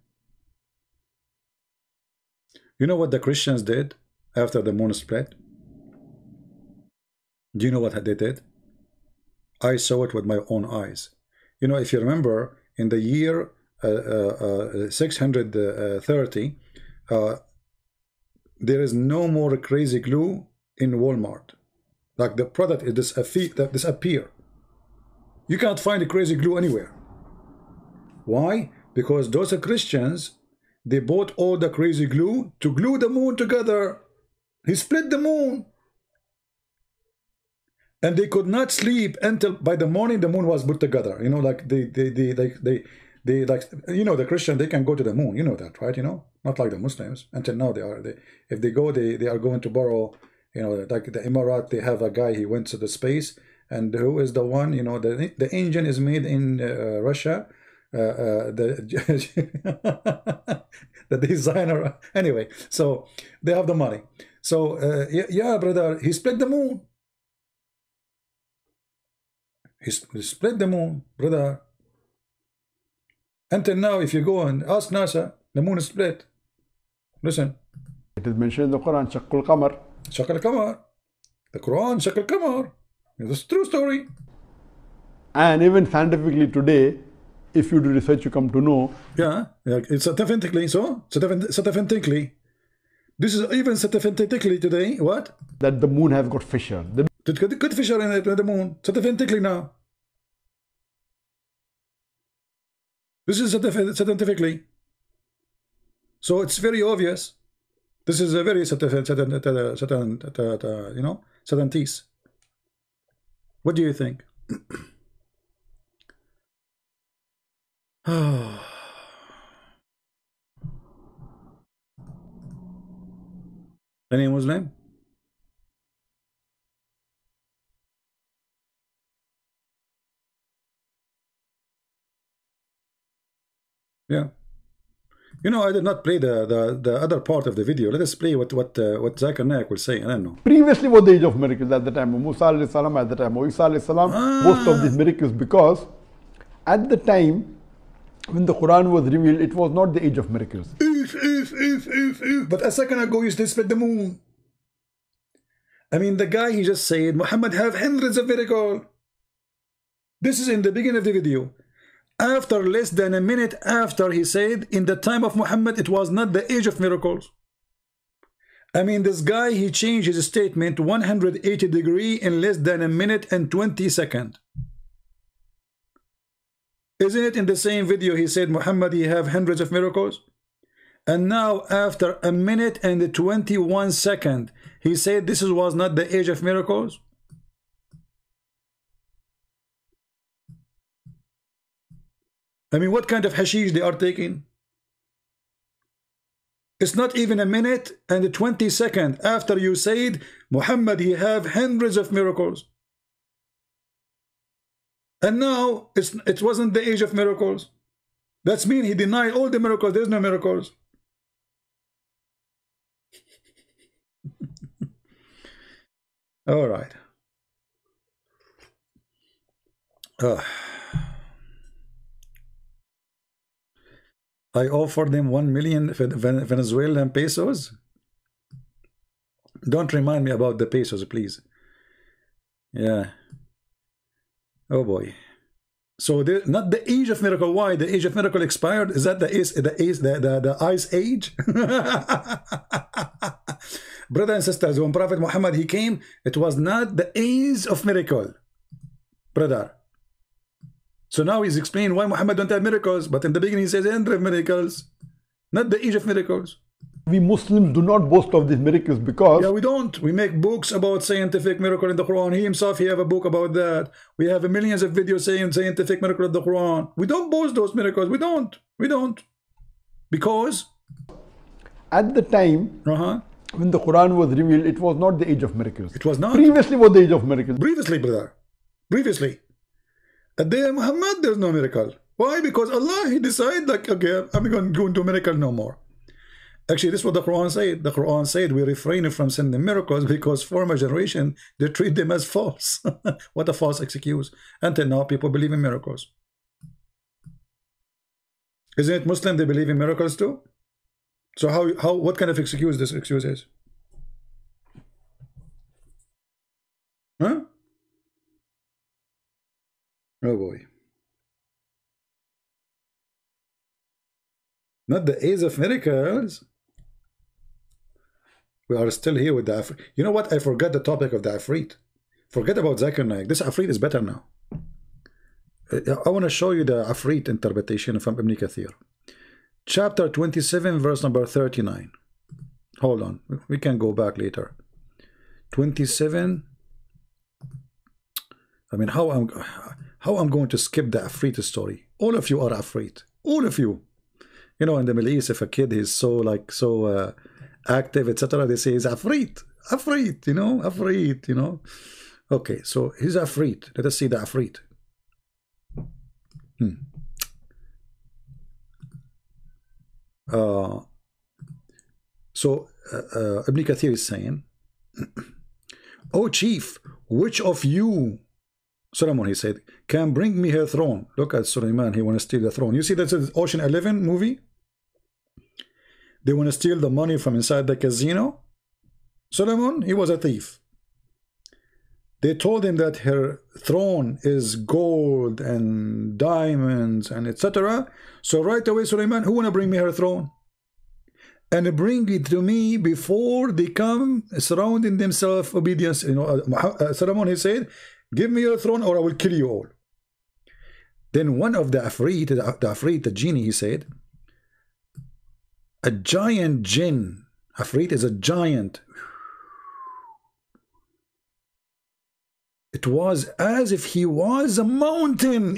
You know what the Christians did after the moon split? Do you know what they did? I saw it with my own eyes. You know, if you remember, in the year 630, there is no more crazy glue in Walmart. Like the product is disappear. You can't find the crazy glue anywhere. Why? Because those Christians, they bought all the crazy glue to glue the moon together. He split the moon. And they could not sleep until by the morning the moon was put together. You know, like they like, you know, the Christian, they can go to the moon. You know that, right? You know, not like the Muslims. Until now, if they go, they are going to borrow. You know, like the Emirat, they have a guy. He went to the space, and who is the one? You know, the engine is made in Russia. The designer. Anyway, so they have the money. So yeah, brother, he split the moon. He split the moon, brother. Until now, if you go and ask NASA, the moon is split. Listen. It is mentioned in the Quran, Shaqqul Qamar. Shaqqul Qamar. The Quran, Shaqqul Qamar. It's a true story. And even scientifically today, if you do research, you come to know. Yeah, it's scientifically so. Scientifically. This is even scientifically today. What? That the moon has got fissure. Good fissure in it, the moon. Scientifically now. This is scientifically. So it's very obvious. This is a very you know, scientist. What do you think? Any Muslim? Yeah. You know, I did not play the other part of the video. Let us play what Zakir Naik will say. I don't know. Previously was the age of miracles at the time of Musa alayhi salam, at the time of Isa alayhi salam, most of these miracles, because at the time when the Quran was revealed, it was not the age of miracles. But a second ago you still split the moon. I mean, the guy, he just said Muhammad have hundreds of miracles. This is in the beginning of the video. After less than a minute after, he said in the time of Muhammad it was not the age of miracles. I mean, this guy, he changed his statement 180 degrees in less than a minute and 20 seconds. Isn't it in the same video he said Muhammad, he have hundreds of miracles? And now after a minute and 21 seconds, he said this was not the age of miracles? I mean, what kind of hashish they are taking? It's not even a minute and 20 seconds after you said Muhammad, he have hundreds of miracles. And now it wasn't the age of miracles. That's mean he denied all the miracles. There's no miracles. All right. I offered them 1 million Venezuelan pesos. Don't remind me about the pesos, please. Yeah. Oh boy. So not the age of miracle. Why? The age of miracle expired? Is that the ice age? Brothers and sisters, when Prophet Muhammad he came, it was not the age of miracle, brother. So now he's explaining why Muhammad don't have miracles, but in the beginning he says end of miracles, not the age of miracles. We Muslims do not boast of these miracles because... Yeah, we don't. We make books about scientific miracle in the Quran. He himself, he have a book about that. We have millions of videos saying scientific miracle of the Quran. We don't boast those miracles. We don't. We don't. Because... At the time, when the Quran was revealed, it was not the age of miracles. It was not. Previously was the age of miracles. Previously, brother. Previously. At the day of Muhammad, there's no miracle. Why? Because Allah, he decided like, okay, I'm going to go into miracle no more. Actually, this is what the Quran said. The Quran said we refrain from sending miracles because former generation, they treat them as false. What a false excuse. Until now, people believe in miracles. Isn't it Muslim, they believe in miracles too? So what kind of excuse this excuse is? Huh? Oh boy. Not the age of miracles. We are still here with the Afrit. You know what? I forgot the topic of the Afrit. Forget about Zakir Naik. This Afrit is better now. I want to show you the Afrit interpretation from Ibn Kathir. Chapter 27, verse number 39. Hold on. We can go back later. 27. I mean, how I'm going to skip the Afrit story. All of you are Afrit. All of you. You know, in the Middle East, if a kid is so active, etc., they say he's Afrit. Afrit, you know, Afrit, you know. Okay, so he's Afrit. Let us see the Afrit. Ibn Kathir is saying, O chief, which of you, Solomon, he said, can bring me her throne? Look at Sulaiman, he want to steal the throne. You see that's an Ocean 11 movie? They want to steal the money from inside the casino. Solomon, he was a thief. They told him that her throne is gold and diamonds and etc. So right away, Sulaiman, who want to bring me her throne? And bring it to me before they come surrounding themselves obedience. You know, Solomon, he said, give me your throne or I will kill you all. Then one of the Afrit, the genie, he said, a giant jinn. Afrit is a giant. It was as if he was a mountain.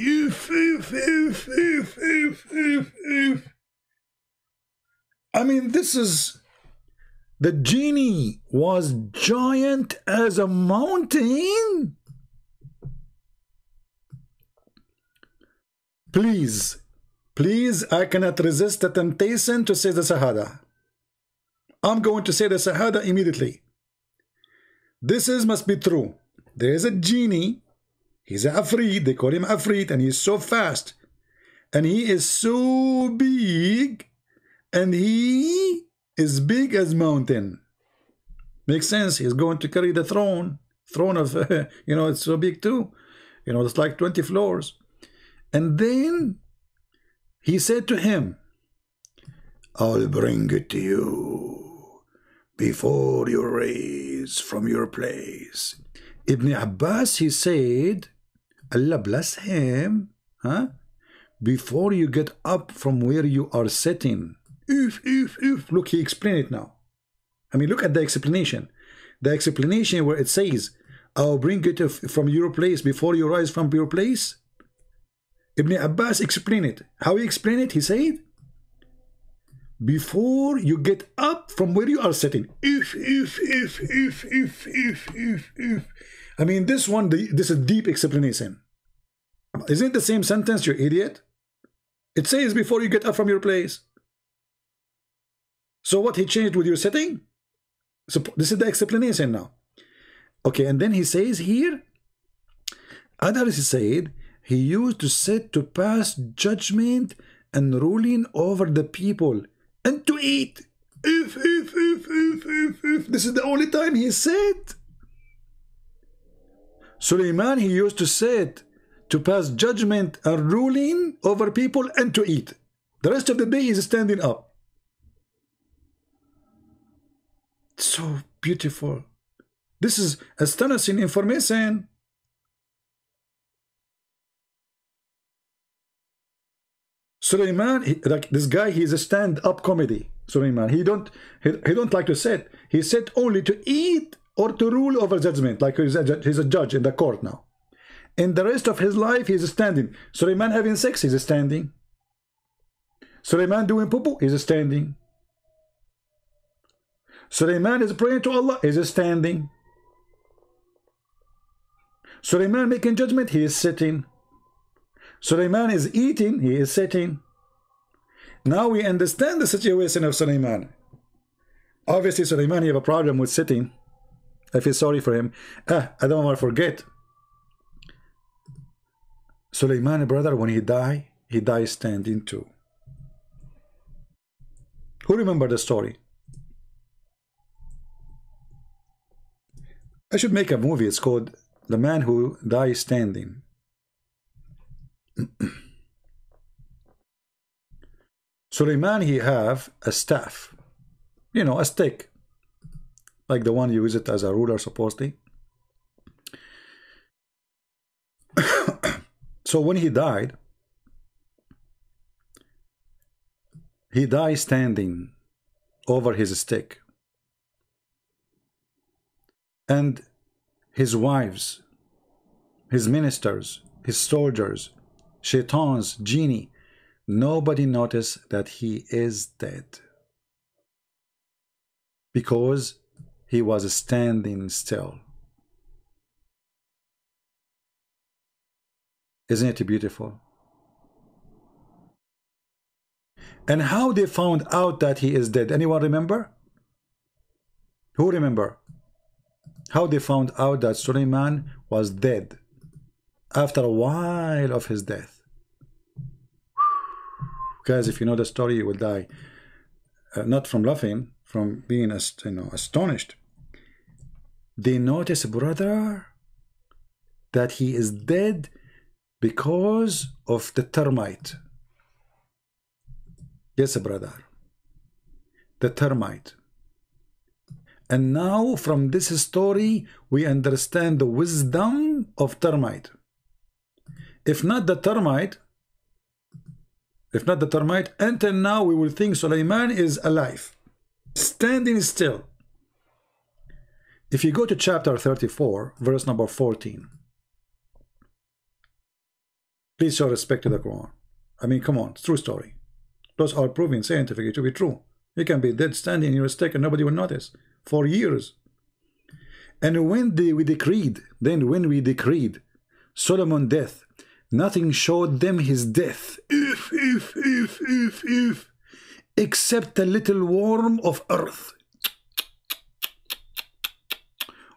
I mean, this is... The genie was giant as a mountain. Please, I cannot resist the temptation to say the Shahada. I'm going to say the Shahada immediately. This must be true. There is a genie. He's a Afrit. They call him Afrit, and he's so fast. And he is so big. And he is big as mountain. Makes sense. He's going to carry the throne. Throne of, you know, it's so big too. You know, it's like 20 floors. And then he said to him, I'll bring it to you before you rise from your place. Ibn Abbas, he said, Allah bless him, before you get up from where you are sitting. Look, he explained it now. I mean, look at the explanation. The explanation where it says, I'll bring it from your place before you rise from your place. Ibn Abbas explained it. How he explained it? He said, before you get up from where you are sitting. I mean, this is a deep explanation. Isn't it the same sentence, you idiot? It says before you get up from your place. So what, he changed with your sitting? So this is the explanation now. Okay, and then he says here, others said, he used to sit to pass judgment and ruling over the people and to eat. if. This is the only time he said. Suleiman, he used to sit to pass judgment and ruling over people and to eat. The rest of the day is standing up. So beautiful. This is astonishing information. Suleiman, like this guy, he is a stand-up comedy. Suleiman, he don't like to sit. He sit only to eat or to rule over judgment. Like he's a judge in the court now. In the rest of his life, he's standing. Suleiman having sex, he's standing. Suleiman doing poo-poo, he's standing. Suleiman is praying to Allah, he's standing. Suleiman making judgment, he is sitting. Suleiman is eating, he is sitting. Now we understand the situation of Suleiman. Obviously, Suleiman, he have a problem with sitting. I feel sorry for him. I don't want to forget. Suleiman, brother, when he died standing too. Who remember the story? I should make a movie. It's called The Man Who Died Standing. Suleiman, he have a staff, you know, a stick, like the one you use it as a ruler supposedly. So when he died standing over his stick, and his wives, his ministers, his soldiers, shaitans, genie, nobody noticed that he is dead, because he was standing still. Isn't it beautiful? And how they found out that he is dead? Anyone remember? Who remember? How they found out that Suleiman was dead after a while of his death? Guys, if you know the story, you will die. Not from laughing, from being astonished. They notice, brother, that he is dead because of the termite. Yes, brother. The termite. And now from this story, we understand the wisdom of termite. If not the termite, until now we will think Suleiman is alive, standing still. If you go to chapter 34, verse number 14, please show respect to the Quran. I mean, come on, it's true story. Those are proven scientifically to be true. You can be dead standing in your stick and nobody will notice for years. And when we decreed Solomon's death, nothing showed them his death, except a little worm of earth,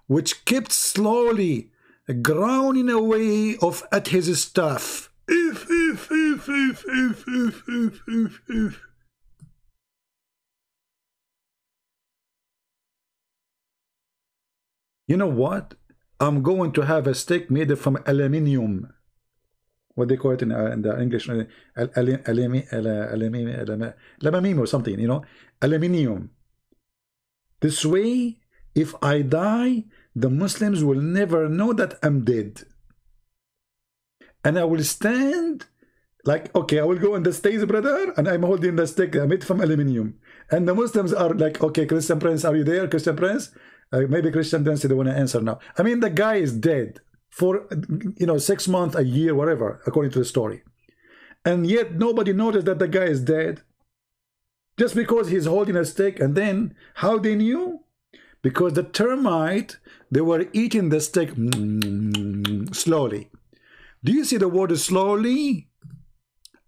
which kept slowly grounding away at his staff. You know what? I'm going to have a stick made from aluminium. What they call it in the English, aluminium or something, you know, aluminium. This way, if I die, the Muslims will never know that I'm dead. And I will stand like, okay, I will go on the stage, brother, and I'm holding the stick made from aluminium. And the Muslims are like, okay, Christian Prince, are you there, Christian Prince? Maybe Christian Prince, they want to answer now. I mean, the guy is dead for, 6 months, a year, whatever, according to the story. And yet nobody noticed that the guy is dead. Just because he's holding a stick. And then, how they knew? Because the termite, they were eating the stick slowly. Do you see the word slowly?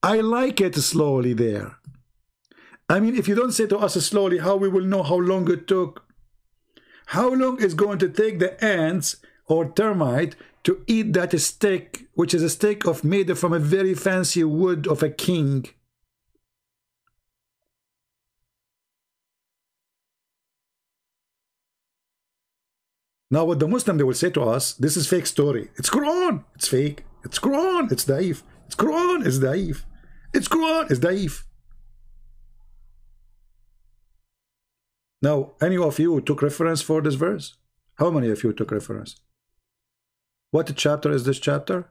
I like it slowly there. I mean, if you don't say to us slowly, how we will know how long it took? How long is going to take the ants or termite to eat that stick, which is a stick made from a very fancy wood of a king? Now what the Muslim, they will say to us, this is fake story. It's Quran. It's fake. It's Quran. It's daif. It's Quran. It's daif. It's Quran. It's daif. Now, any of you took reference for this verse? How many of you took reference? What chapter is this chapter?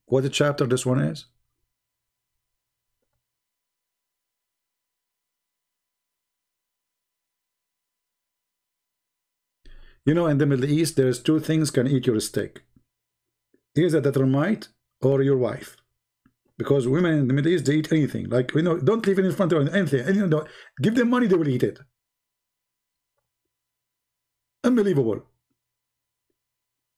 What chapter this one is? You know, in the Middle East, there's two things can eat your steak. Either the termite or your wife. Because women in the Middle East, they eat anything. Like, you know, don't leave it in front of anything. And, you know, give them money, they will eat it. Unbelievable.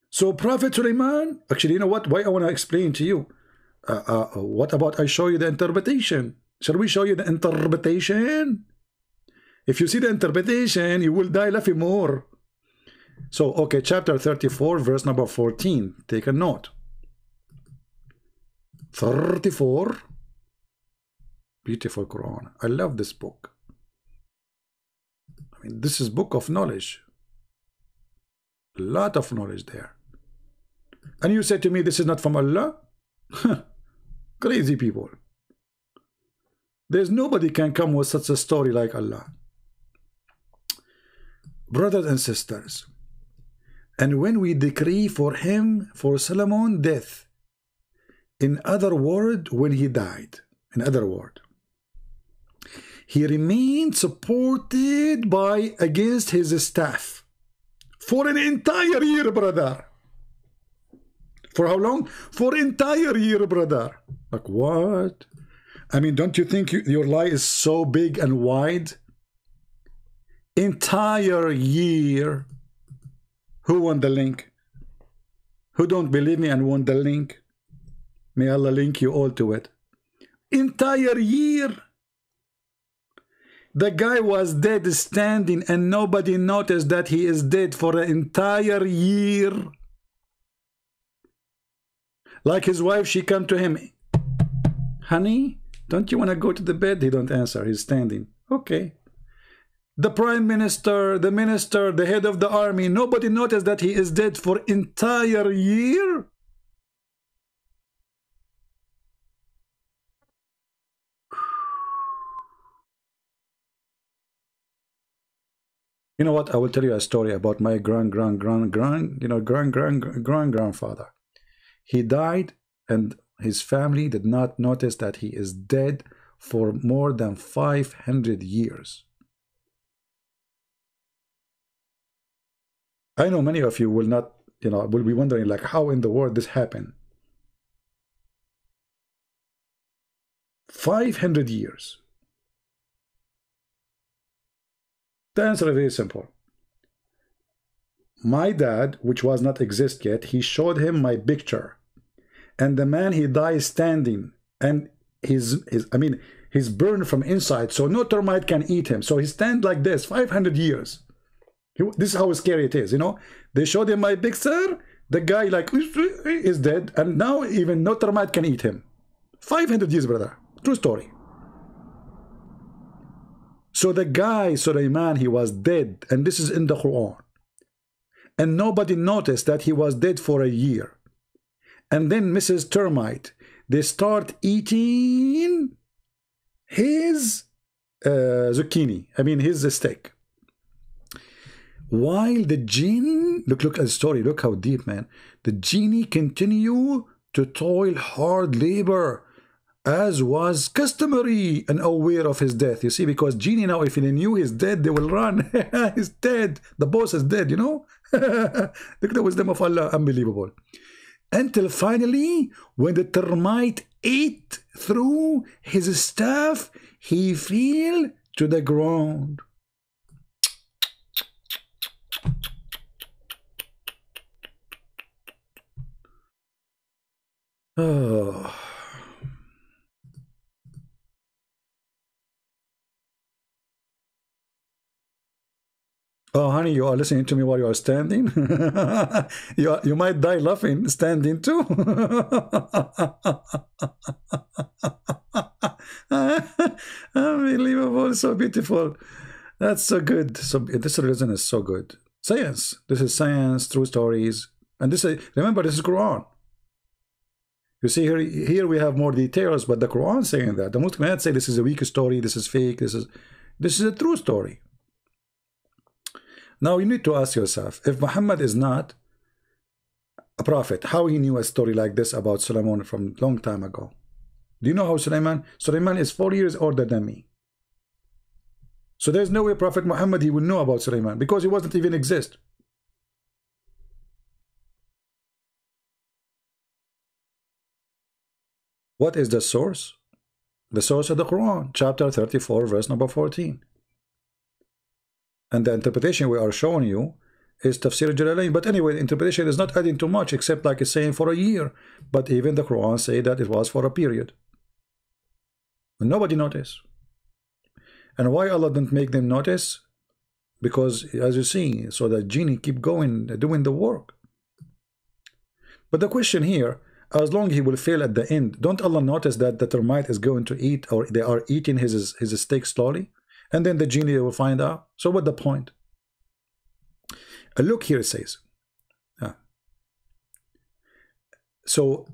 So Prophet Sulaiman, actually, you know what? Why I want to explain to you. What about I show you the interpretation? Shall we show you the interpretation? If you see the interpretation, you will die laughing more. So, okay, chapter 34, verse number 14. Take a note. 34. Beautiful Quran. I love this book. I mean, this is book of knowledge. A lot of knowledge there. And you say to me, this is not from Allah? Crazy people. There's nobody can come with such a story like Allah. Brothers and sisters, and when we decree for him, for Solomon, death, in other word, when he died, in other word, he remained supported by against his staff for an entire year, brother. For how long? For entire year, brother. Like what? I mean, don't you think your lie is so big and wide? Entire year. Who won the link? Who don't believe me and won the link? May Allah link you all to it. Entire year. The guy was dead standing and nobody noticed that he is dead for an entire year. Like his wife, she come to him. Honey, don't you want to go to the bed? He don't answer. He's standing. Okay. The prime minister, the minister, the head of the army, nobody noticed that he is dead for entire year. You know what? I will tell you a story about my grandfather. He died and his family did not notice that he is dead for more than 500 years. I know many of you will not, you know, will be wondering like how in the world this happened. 500 years. The answer is very simple. My dad, which was not exist yet, he showed him my picture. And the man, he dies standing. And he's burned from inside. So no termite can eat him. So he stands like this, 500 years. This is how scary it is, you know. They showed him my picture. The guy like is dead. And now even no termite can eat him. 500 years, brother. True story. So the guy, Sulaiman, he was dead. And this is in the Quran. And nobody noticed that he was dead for a year. And then Mrs. Termite, they start eating his zucchini. I mean, his steak. While the jinn, look at the story, look how deep, man. The genie continue to toil hard labor, as was customary, and aware of his death. You see, because genie now, if they knew he's dead, they will run. He's dead. The boss is dead, you know. Look at the wisdom of Allah, unbelievable. Until finally, when the termite ate through his staff, he fell to the ground. Oh. Oh, honey, you are listening to me while you are standing? you might die laughing standing too. Unbelievable, so beautiful. That's so good. So this religion is so good. Science. This is science, true stories. And this is, remember, this is Quran. You see here we have more details, but the Quran saying that. The Muslim had say this is a weak story, this is fake, this is a true story. Now you need to ask yourself, if Muhammad is not a prophet, how he knew a story like this about Solomon from a long time ago? Do you know how Suleiman is 4 years older than me. So there's no way Prophet Muhammad, he would know about Suleiman, because he wasn't even exist. What is the source? The source of the Quran, chapter 34, verse number 14. And the interpretation we are showing you is Tafsir Jalalain. But anyway, the interpretation is not adding too much, except like it's saying for a year. But even the Quran say that it was for a period. And nobody noticed. And why Allah didn't make them notice? Because, as you see, so the genie keep going, doing the work. But the question here, as long as he will fail at the end, don't Allah notice that the termite is going to eat, or they are eating his steak slowly? And then the genie will find out. So what the point? Look here, it says. So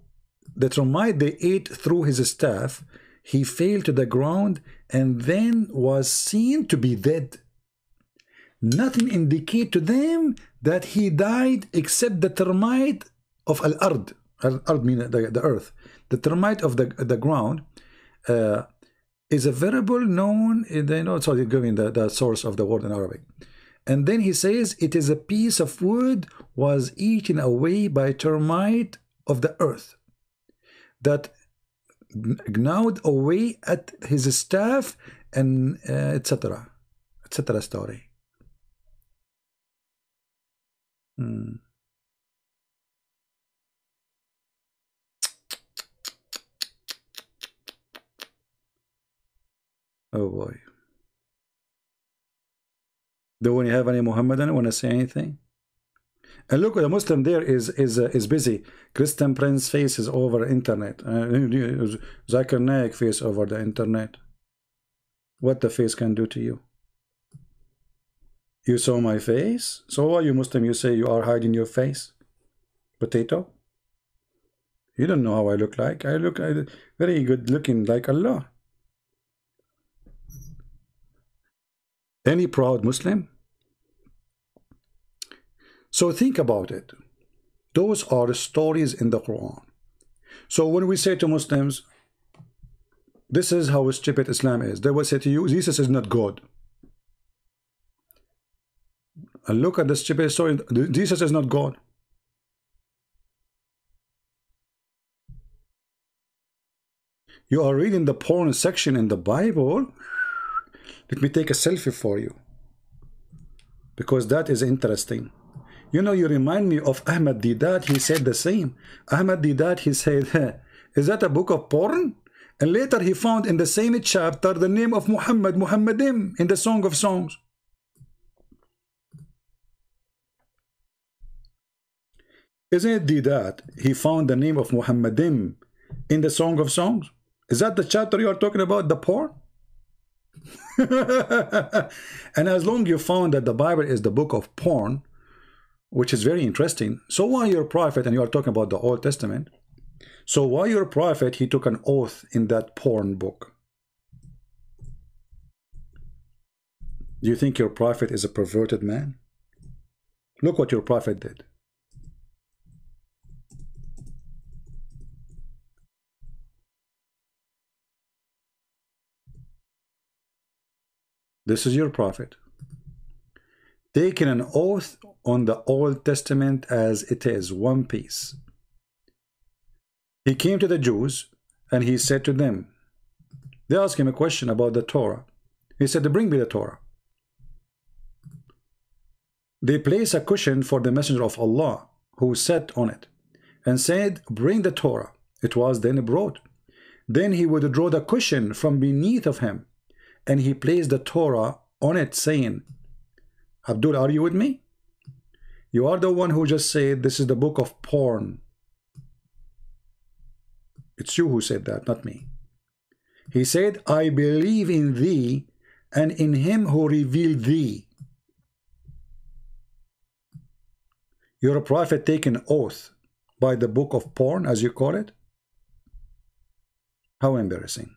the termite they ate through his staff, he fell to the ground and then was seen to be dead. Nothing indicate to them that he died except the termite of al-ard. Al-ard means the earth. The termite of the ground is a variable known, they know, so they're giving the source of the word in Arabic. And then he says, it is a piece of wood was eaten away by termite of the earth that gnawed away at his staff, and etc. etc. story. Oh boy. Do we have any Muhammadan want to say anything? And look, the Muslim there is busy. Christian Prince face is over internet. Zakir Naik face over the internet. What the face can do to you? You saw my face? So why you Muslim, you say you are hiding your face? Potato? You don't know how I look like. I look very good looking like Allah. Any proud Muslim? So think about it. Those are stories in the Quran. So when we say to Muslims, this is how stupid Islam is, they will say to you, Jesus is not God. And look at the stupid story. Jesus is not God. You are reading the porn section in the Bible. Let me take a selfie for you, because that is interesting. You know, you remind me of Ahmad Didat. He said the same. Ahmad Didat, he said, is that a book of porn? And later he found in the same chapter the name of Muhammad, Muhammadim, in the Song of Songs. Isn't it Didat? He found the name of Muhammadim in the Song of Songs. Is that the chapter you are talking about, the porn? And as long as you found that the Bible is the book of porn, which is very interesting, so why your prophet, and you are talking about the Old Testament, so why your prophet, he took an oath in that porn book? Do you think your prophet is a perverted man? Look what your prophet did. This is your prophet, taking an oath on the Old Testament as it is, one piece. He came to the Jews and he said to them, they asked him a question about the Torah. He said, bring me the Torah. They placed a cushion for the messenger of Allah, who sat on it, and said, bring the Torah. It was then brought. Then he would draw the cushion from beneath of him, and he placed the Torah on it, saying, Abdul, are you with me? You are the one who just said this is the book of porn. It's you who said that, not me. He said, I believe in thee and in him who revealed thee. You're a prophet taking oath by the book of porn, as you call it? How embarrassing.